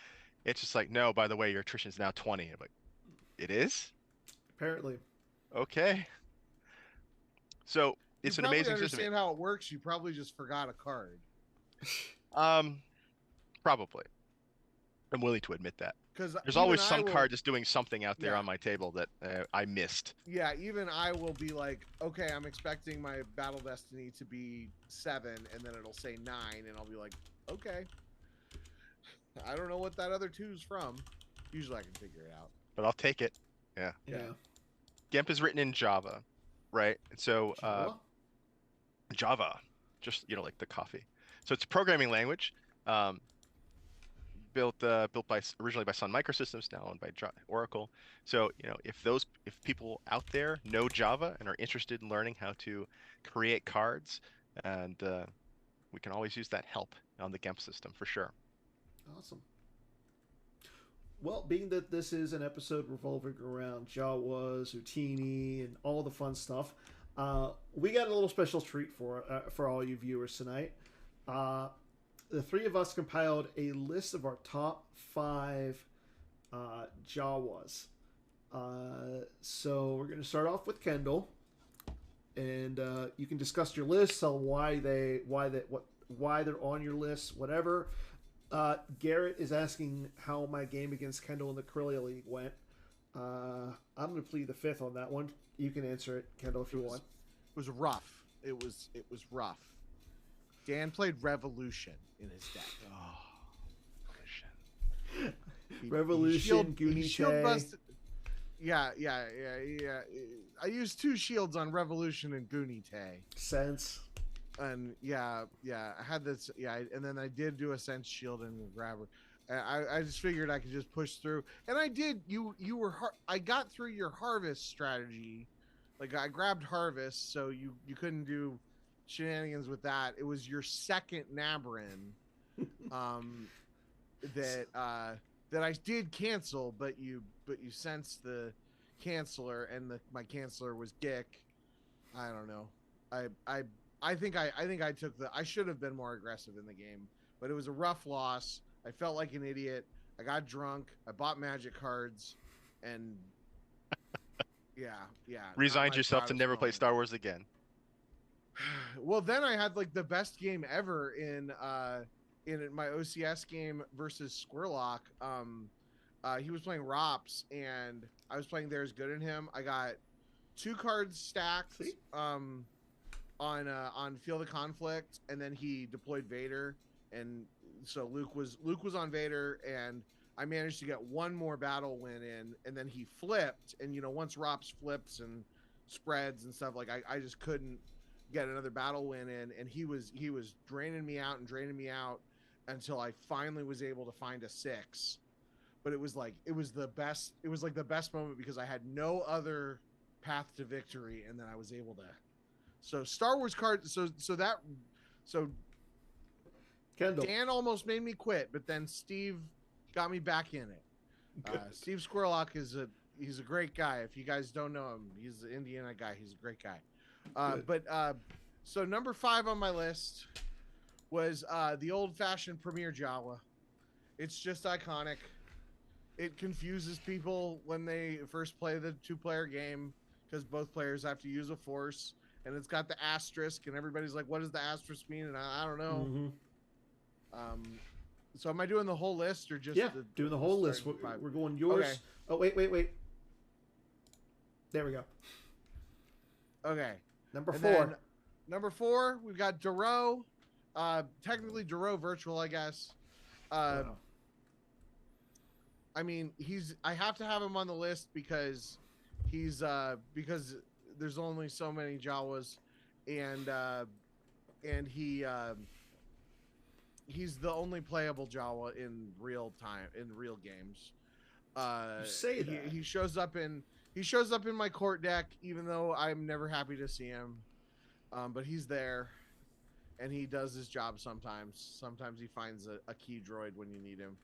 It's just like, no, by the way, your attrition is now 20. I'm like, it is? Apparently. Okay. So it's an amazing system. You understand how it works. You probably just forgot a card. Probably. I'm willing to admit that. Because there's always some card that's doing something out there on my table that I missed. Yeah, even I will be like, okay, I'm expecting my Battle Destiny to be 7, and then it'll say 9, and I'll be like, okay. I don't know what that other 2's from. Usually I can figure it out. But I'll take it. Yeah. GEMP is written in Java, right? And so Java, just like the coffee. So it's a programming language. Built originally by Sun Microsystems, now owned by Oracle. So if people out there know Java and are interested in learning how to create cards, and we can always use that help on the GEMP system for sure. Awesome. Well, being that this is an episode revolving around Jawas, Houdini, and all the fun stuff, we got a little special treat for all you viewers tonight. The three of us compiled a list of our top 5 Jawas. So we're going to start off with Kendall, and you can discuss your list, tell why they're on your list, whatever. Garrett is asking how my game against Kendall in the Corellia League went. I'm going to plead the 5th on that one. You can answer it, Kendall, if you want. It was rough. It was rough. Dan played Revolution in his deck. Revolution, Gunite. Yeah. I used 2 shields on Revolution and Gunite. Sense. And I had this. And then I did do a Sense shield and grabber. I just figured I could just push through, and I did. I got through your harvest strategy. Like I grabbed harvest, so you couldn't do shenanigans with that. It was your second Nabrin that I did cancel, but you sensed the canceller, and my canceller was Dick. I don't know. I think I took I should have been more aggressive in the game, but it was a rough loss. I felt like an idiot. I got drunk. I bought magic cards, and yeah. Resigned yourself to never play Star Wars again. Well, then I had like the best game ever in my OCS game versus Squirlock. He was playing Rops, and I was playing There's Good in Him. I got 2 cards stacked on Field of Conflict, and then he deployed Vader, and so Luke was on Vader, and I managed to get 1 more battle win in, and then he flipped, and once Rops flips and spreads and stuff, like I just couldn't get another battle win in, and he was draining me out until I finally was able to find a 6. But it was like the best moment, because I had no other path to victory, and then I was able to. So Star Wars cards. So Kendall. Dan almost made me quit, but then Steve got me back in it. Steve Squirlock he's a great guy. If you guys don't know him, he's an Indiana guy. He's a great guy. So number 5 on my list was the old-fashioned Premier Jawa. It's just iconic. It confuses people when they first play the 2-player game, because both players have to use a force, and it's got the asterisk, and everybody's like, what does the asterisk mean? And I don't know. Mm-hmm. So am I doing the whole list, or just doing the whole list? We're going yours. Okay. Oh, wait. There we go. Okay. Number 4, we've got Duro. Technically Duro Virtual, I guess. Wow. I mean, I have to have him on the list because because there's only so many Jawas, and he's the only playable Jawa in real time in real games. You say that. He shows up in my court deck, even though I'm never happy to see him. But he's there, and he does his job sometimes. Sometimes he finds a key droid when you need him.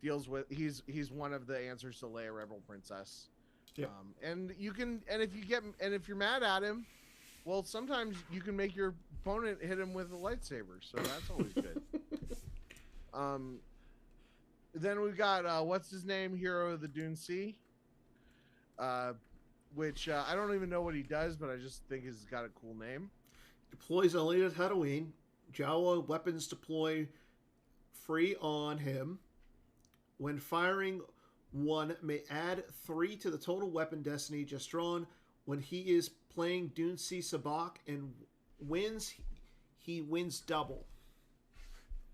Deals with he's one of the answers to Leia Rebel Princess. Yep. And if you're mad at him, well, sometimes you can make your opponent hit him with a lightsaber, so that's always good. Then we've got what's his name, Hero of the Dune Sea, which I don't even know what he does, but I just think he's got a cool name. Deploys only to Tatooine. Jawa weapons deploy free on him. When firing, one may add 3 to the total weapon destiny just drawn. When he is playing Dune Sea Sabak and wins, he wins double.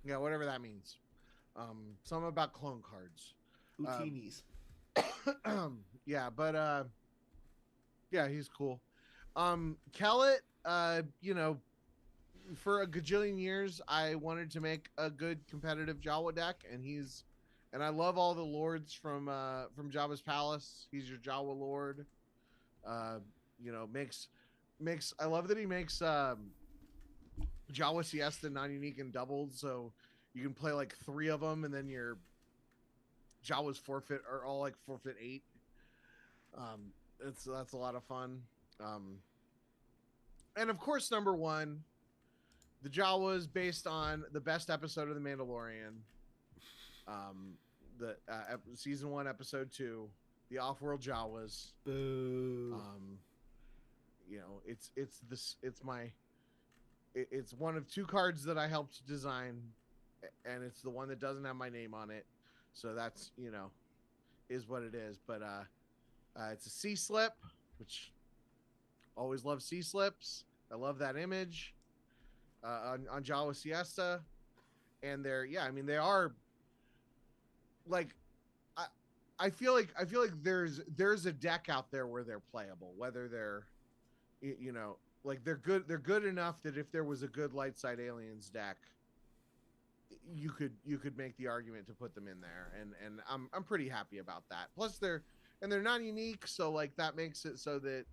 Yeah, whatever that means. Something about clone cards. Utinis. Yeah, but yeah, he's cool. Kellett, for a gajillion years, I wanted to make a good competitive Jawa deck, and I love all the lords from Jabba's palace. He's your Jawa lord. Makes I love that he makes Jawa Siesta non-unique and doubled, so you can play like 3 of them, and then your Jawas forfeit are all like forfeit 8. That's a lot of fun. And of course, number 1, the Jawas based on the best episode of The Mandalorian. The season 1, episode 2, the Off-World Jawas. Boo. It's one of 2 cards that I helped design, and it's the one that doesn't have my name on it. So that's, is what it is. But it's a sea slip, which always love sea slips. I love that image on Jawa Siesta. And they are like, I feel like there's a deck out there where they're playable, whether they're, like they're good enough that if there was a good light side aliens deck, you could make the argument to put them in there, and I'm pretty happy about that. Plus they're non-unique, so like that makes it so that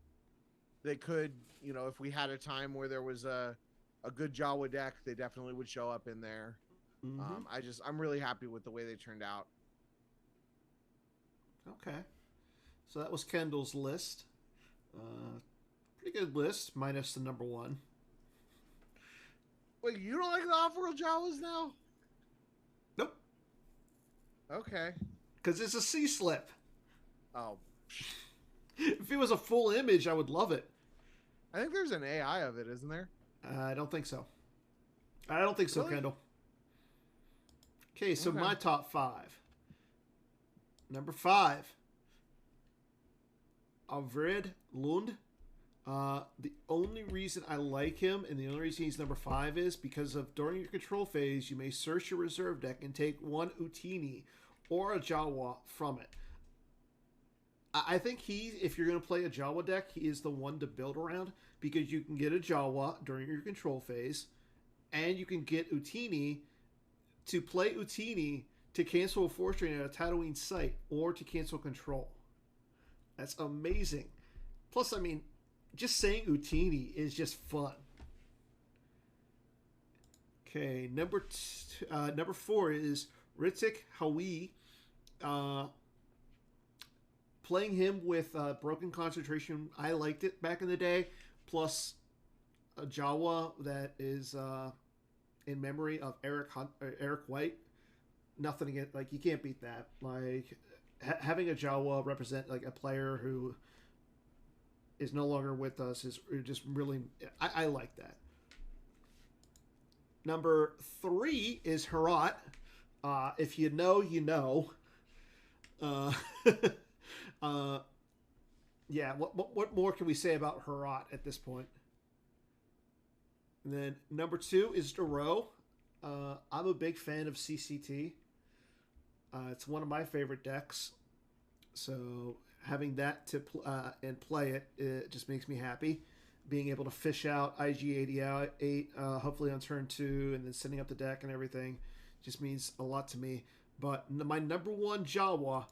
they could, if we had a time where there was a good Jawa deck, they definitely would show up in there. Mm-hmm. I'm really happy with the way they turned out. Okay, so that was Kendall's list. Pretty good list, minus the number 1. Wait, you don't like the Off-World Jawas now? Nope. Okay. Because it's a sea slip. Oh. If it was a full image, I would love it. I think there's an AI of it, isn't there? I don't think so. I don't think so, Really? Kendall. Okay, so Okay. my top 5. Number 5, Alvred Lund. The only reason I like him and the only reason he's number 5 is because of during your control phase, you may search your reserve deck and take 1 Utini or a Jawa from it. I think if you're going to play a Jawa deck, he is the one to build around because you can get a Jawa during your control phase and you can get Utini to play Utini to cancel a force drain at a Tatooine site or to cancel control. That's amazing. Plus, I mean, just saying Utini is just fun. Okay, number 4 is Ritik Hawi. Playing him with Broken Concentration, I liked it back in the day. Plus, a Jawa that is in memory of Eric White. Nothing against, like, you can't beat that. Like, having a Jawa represent like a player who is no longer with us is just really, I like that. Number 3 is Herat. If you know, you know. Yeah. What more can we say about Herat at this point? And then number 2 is Duro. I'm a big fan of CCT. It's one of my favorite decks. So having that to and play it, it just makes me happy. Being able to fish out IG88, hopefully on turn 2, and then sending up the deck and everything, just means a lot to me. But my number one Jawa,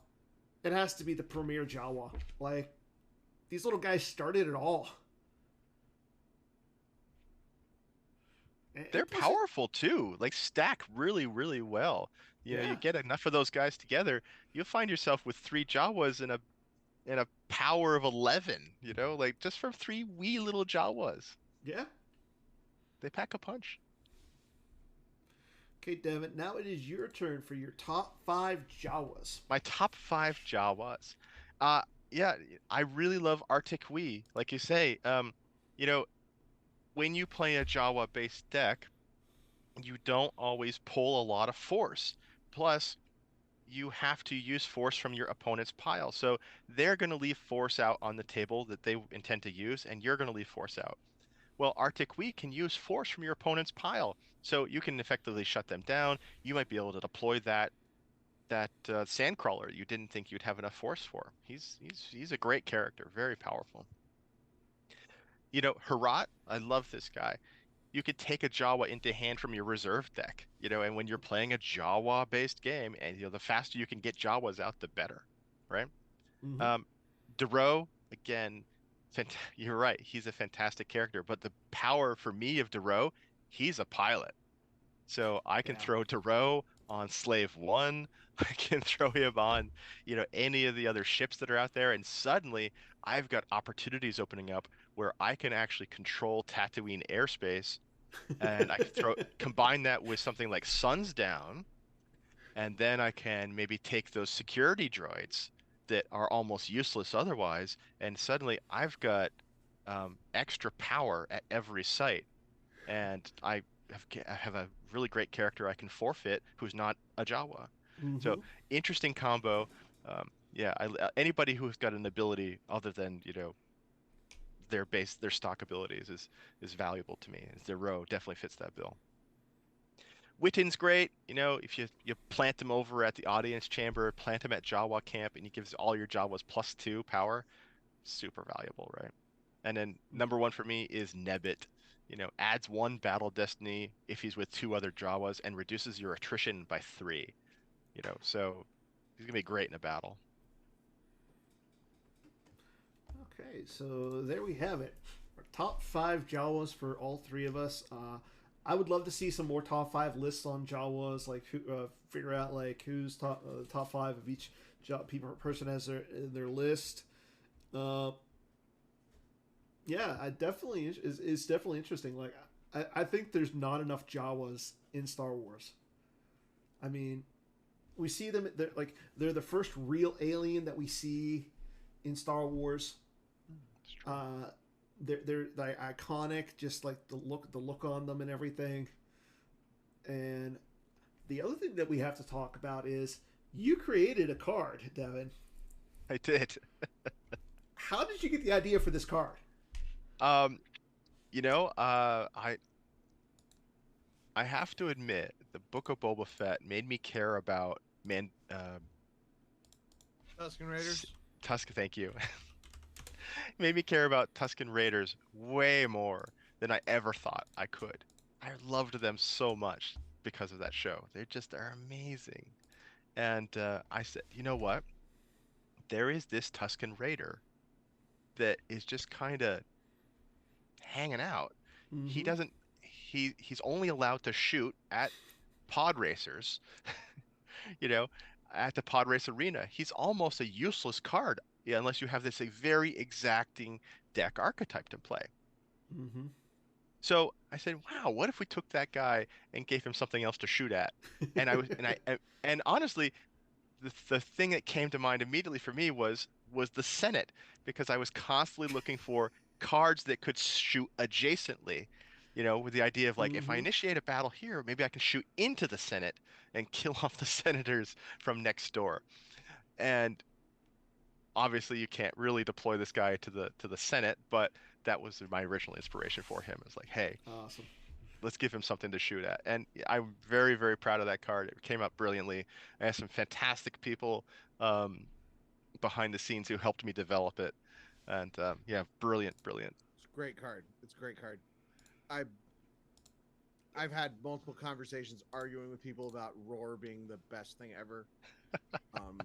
it has to be the premier Jawa. Like, these little guys started it all. They're powerful too. Like stack really, really well. You know, Yeah. you get enough of those guys together, you'll find yourself with 3 Jawas and a power of 11. You know, like just from 3 wee little Jawas, Yeah. they pack a punch. Okay, Devin. Now it is your turn for your top 5 Jawas. My top 5 Jawas. Uh, yeah, I really love Arctic Wii. Like you say, you know, when you play a Jawa-based deck, you don't always pull a lot of force. Plus, you have to use force from your opponent's pile. So they're going to leave force out on the table that they intend to use, and you're going to leave force out. Well, Arctic Wii can use force from your opponent's pile, so you can effectively shut them down. You might be able to deploy that Sandcrawler you didn't think you'd have enough force for. He's a great character, very powerful. You know, Herat, I love this guy. You could take a Jawa into hand from your reserve deck, you know, and when you're playing a Jawa-based game, and you know, the faster you can get Jawas out, the better, right? Mm-hmm. Duro, again, you're right, he's a fantastic character, but the power for me of Duro, he's a pilot. So I can Yeah. throw Duro on Slave 1, I can throw him on, you know, any of the other ships that are out there, and suddenly I've got opportunities opening up where I can actually control Tatooine airspace, and I can combine that with something like Suns Down, and then I can maybe take those security droids that are almost useless otherwise, and suddenly I've got extra power at every site, and I have a really great character I can forfeit who's not a Jawa. So Mm-hmm. interesting combo. Yeah, anybody who's got an ability other than, you know, their stock abilities is valuable to me. And Zero definitely fits that bill. Witten's great. You know, if you plant him over at the audience chamber, plant him at Jawa camp, and he gives all your Jawas +2 power, super valuable, right? And then number 1 for me is Nebbit. You know, adds 1 battle destiny if he's with 2 other Jawas and reduces your attrition by 3. You know, so he's gonna be great in a battle. Okay, so there we have it. Our top 5 Jawas for all 3 of us. I would love to see some more top 5 lists on Jawas, like figure out like who's top 5 of each person has their list. Uh, yeah, I definitely is definitely interesting. Like, I think there's not enough Jawas in Star Wars. I mean, we see them. They're the first real alien that we see in Star Wars. They're like iconic, just like the look on them and everything. And the other thing that we have to talk about is you created a card, Devin. I did. How did you get the idea for this card? Um, you know, I have to admit, the Book of Boba Fett made me care about Tusken Raiders. Tusk. Thank you. Made me care about Tusken Raiders way more than I ever thought I could. I loved them so much because of that show. They're amazing. And I said, you know what? There is this Tusken Raider that is just kind of hanging out. He Mm-hmm. doesn't. He's only allowed to shoot at pod racers. You know, at the pod race arena. He's almost a useless card, yeah, unless you have this a very exacting deck archetype to play. Mm-hmm. So I said, wow, what if we took that guy and gave him something else to shoot at? And and honestly, the thing that came to mind immediately for me was the Senate, because I was constantly looking for cards that could shoot adjacently, you know, with the idea of like, if I Mm-hmm. initiate a battle here, maybe I can shoot into the Senate and kill off the senators from next door. And obviously you can't really deploy this guy to the Senate, but that was my original inspiration for him. It's like, hey, Awesome. let's give him something to shoot at. And I'm very, very proud of that card. It came out brilliantly. I had some fantastic people um, behind the scenes who helped me develop it. And yeah, brilliant, brilliant. It's a great card. It's a great card. I've had multiple conversations arguing with people about Roar being the best thing ever. Um,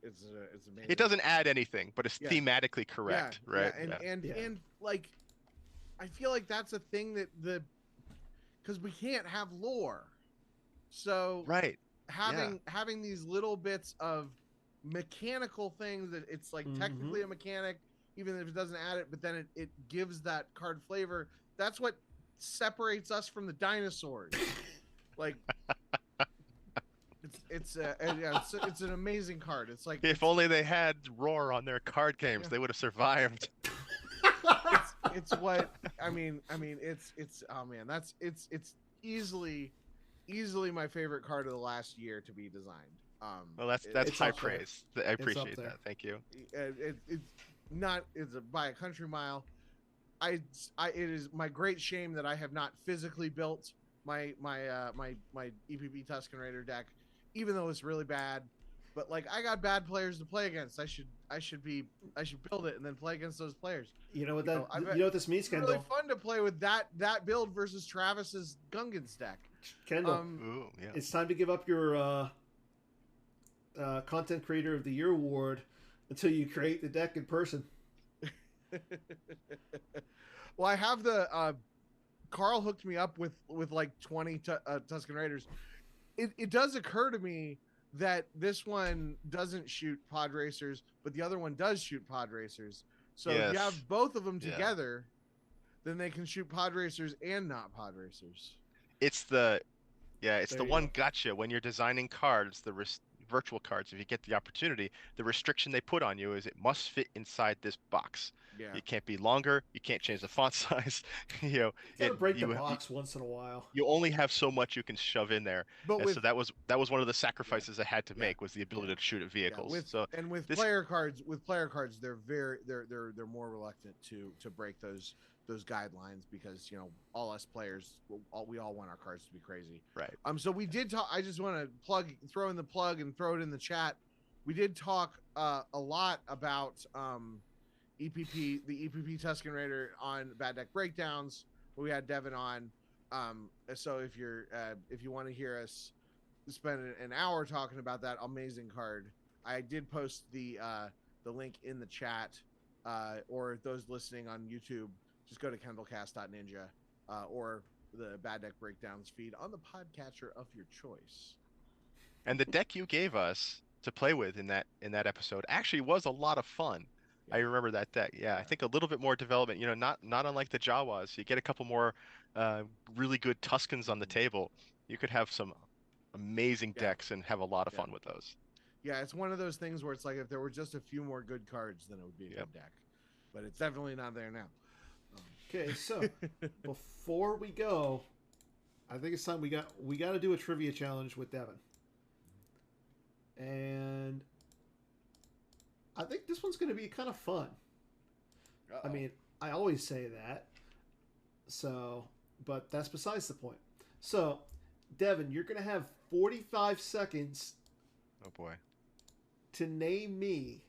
it's amazing. It doesn't add anything, but it's Yeah. thematically correct, right? Yeah, and like, I feel like that's a thing that because we can't have lore, so Right. having these little bits of mechanical things that it's like technically a mechanic, even if it doesn't add it, but then it gives that card flavor. That's what separates us from the dinosaurs. Like, it's an amazing card. It's like, If only they had Roar on their card games, they would have survived. it's what I mean. It's oh man, it's easily my favorite card of the last year to be designed. Well, that's it's high up there. praise. I appreciate there. that. Thank you. It's by a country mile. It is my great shame that I have not physically built my EPP Tusken Raider deck, even though it's really bad. But like, I got bad players to play against. I should build it and then play against those players. You know what what this means, It's Kendall? really fun to play with that build versus Travis's Gungans deck. Kendall, Ooh, yeah. it's time to give up your Content Creator of the Year award until you create the deck in person. Well, I have the Carl hooked me up with like 20 Tusken Raiders. It does occur to me that this one doesn't shoot pod racers, but the other one does shoot pod racers. So if you Yes. have both of them Yeah. together, then they can shoot pod racers and not pod racers. It's the There you one go. gotcha when you're designing cards, virtual cards. If you get the opportunity, the restriction they put on you is it must fit inside this box. Yeah. It can't be longer. You can't change the font size. You know, You gotta break the you- box once in a while. You only have so much you can shove in there. But And with so that was one of the sacrifices I had to Yeah. make was the ability to shoot at vehicles. with So with this- player cards, they're more reluctant to break those guidelines because, you know, all us players, we all want our cards to be crazy. right. So we did talk. I just want to throw in the plug and throw it in the chat. We did talk a lot about the EPP Tusken Raider on Bad Deck Breakdowns. We had Devon on. So if you want to hear us spend an hour talking about that amazing card, I did post the link in the chat, or those listening on YouTube, just go to kendallcast.ninja, or the Bad Deck Breakdowns feed on the podcatcher of your choice. And the deck you gave us to play with in that episode actually was a lot of fun. I remember that deck. Yeah, I think a little bit more development. You know, not unlike the Jawas. You get a couple more really good Tuskens on the table. You could have some amazing decks and have a lot of fun with those. Yeah, it's one of those things where it's like, if there were just a few more good cards, then it would be a good deck. But it's definitely not there now. Okay, so before we go, I think it's time we got to do a trivia challenge with Devon. And I think this one's going to be kind of fun. I mean, I always say that. So, but that's besides the point. So, Devon, you're going to have 45 seconds Oh boy. to name me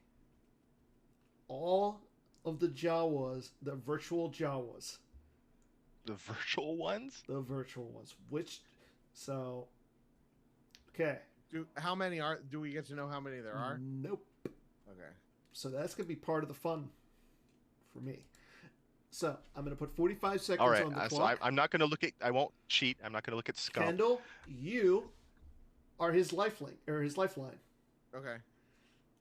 all of the Jawas, the virtual Jawas. The virtual ones? The virtual ones. Okay. How many do we get to know how many there are? Nope. Okay. So that's going to be part of the fun for me. So I'm going to put 45 seconds All right. on the So clock. I'm not going to look at. I won't cheat. I'm not going to look at scum. Kendall, you are his lifeline. Okay.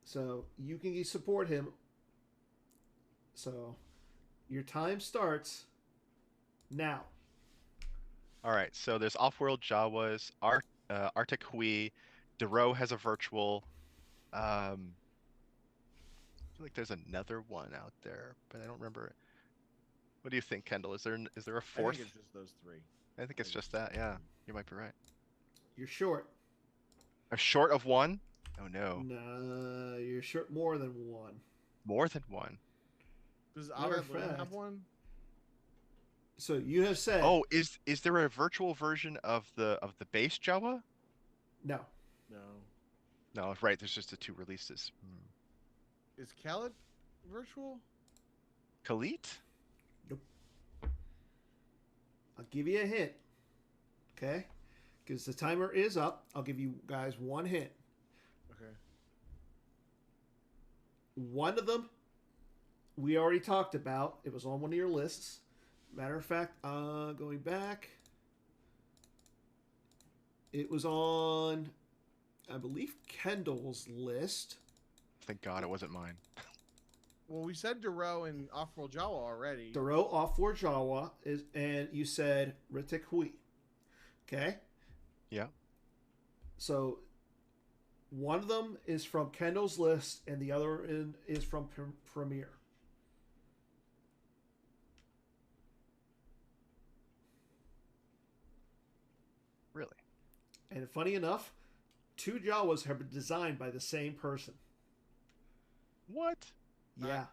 So you can support him. So your time starts now. All right. So there's off-world Jawas, Arctic Hui, Dero has a virtual. I feel like there's another one out there, but I don't remember it. What do you think, Kendall? Is there a I fourth? think it's just those three. I think it's just that. Yeah, you might be right. You're short. A short of one? Oh no. No, you're short more than one. More than one. Does Matter Abed of Lin fact- have one? So you have said Oh, is there a virtual version of the base Jawa? no. No. No, right. There's just the two releases. Is Khaled virtual? Khalid? Nope. I'll give you a hint. Okay? Because the timer is up. I'll give you guys one hint. Okay. One of them we already talked about. It was on one of your lists. Matter of fact, going back, it was on, I believe, Kendall's list. Thank God it wasn't mine. Well, we said Duro and Off-World Jawa already. Duro Off-War Jawa is, and you said Ritik Hui. Okay? Yeah. So one of them is from Kendall's list, and the other is from Premiere. Really? And funny enough, two Jawas have been designed by the same person. What? Yeah.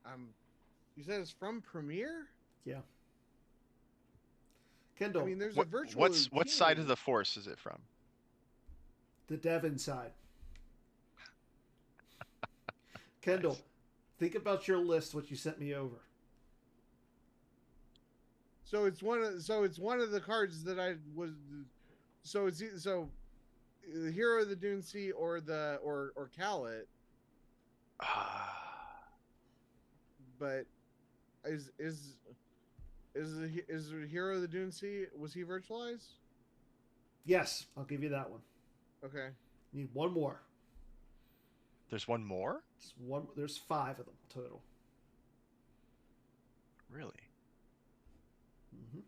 I'm. You said it's from Premiere? Yeah. Kendall, I mean, there's a virtual. What side of the Force is it from? the Devon side. Kendall, Nice. think about your list, what you sent me over. So it's one of the cards that I was. So it's the Hero of the Dune Sea or Khaled. But is the Hero of the Dune Sea, was he virtualized? Yes, I'll give you that one. Okay. Need one more. There's one more? There's 5 of them total. Really? Mm-hmm.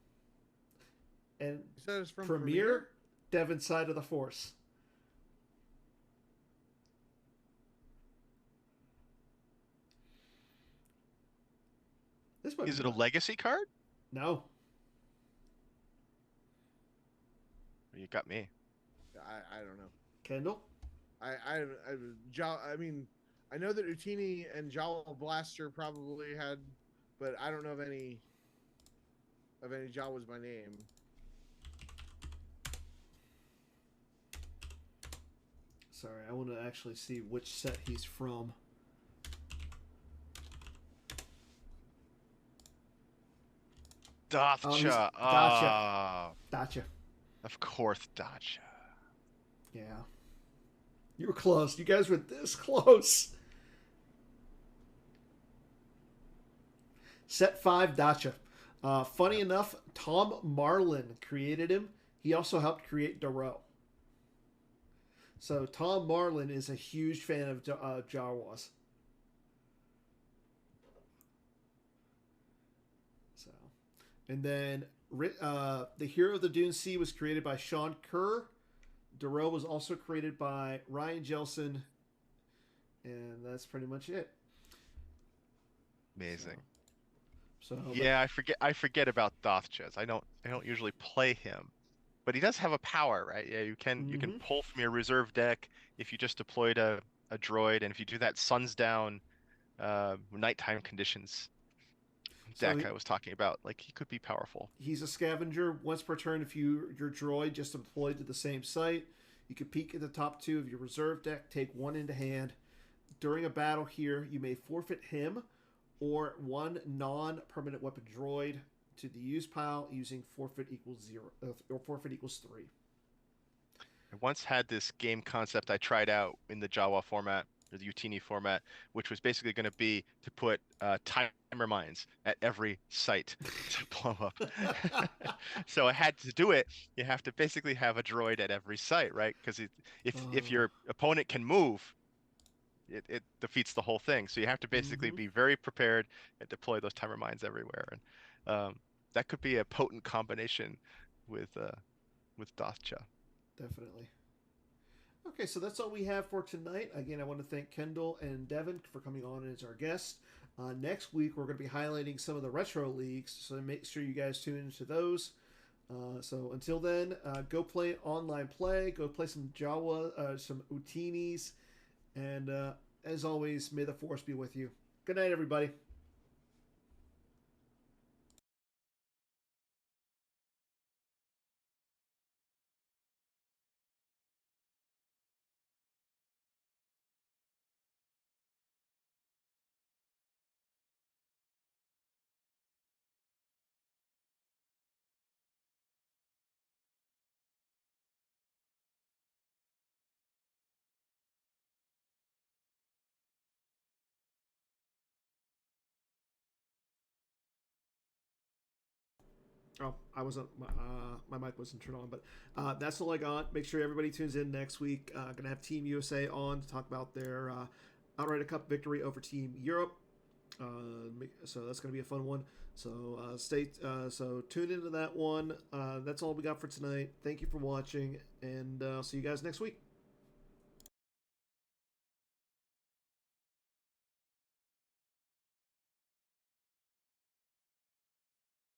And You said it's from Premiere, Devon side of the Force. This might Is be it a fun. legacy card? No. You got me. I don't know. Kendall? I mean, I know that Utini and Jawa Blaster probably had, but I don't know of any Jawas by name. Sorry, I want to actually see which set he's from. Dacha. Dacha. Of course, Dacha. Yeah. You were close. You guys were this close. Set 5, Dacha. Funny enough, Tom Marlin created him. He also helped create Duro. So Tom Marlin is a huge fan of Jawas. So, and then the Hero of the Dune Sea was created by Sean Kerr. Duro was also created by Ryan Jelson, and that's pretty much it. Amazing. So Yeah, I forget about Dothchaz. I don't usually play him. But he does have a power, right? Yeah, you can pull from your reserve deck if you just deployed a droid, and if you do that Suns Down nighttime conditions deck I was talking about, like, he could be powerful. He's a scavenger. Once per turn, if your droid just deployed to the same site, you can peek at the top 2 of your reserve deck, take 1 into hand. During a battle here, you may forfeit him or 1 non-permanent weapon droid to the use pile using forfeit equals 0 or forfeit equals 3. I once had this game concept I tried out in the Jawa format, or the Utini format, which was basically going to be to put timer mines at every site to blow up. So I had to do it. You have to basically have a droid at every site, right? Because if your opponent can move, it defeats the whole thing. So you have to basically be very prepared and deploy those timer mines everywhere. And that could be a potent combination with Dathcha. Definitely. Okay, so that's all we have for tonight. Again, I want to thank Kendall and Devon for coming on as our guests. Next week, we're going to be highlighting some of the retro leagues, so make sure you guys tune into those. So until then, go play online play, go play some Jawa, some Utinis, and as always, may the Force be with you. Good night, everybody. Oh, I wasn't. My mic wasn't turned on, but that's all I got. Make sure everybody tunes in next week. Gonna have Team USA on to talk about their outright cup victory over Team Europe. So that's gonna be a fun one. So so tune into that one. That's all we got for tonight. Thank you for watching, and I'll see you guys next week.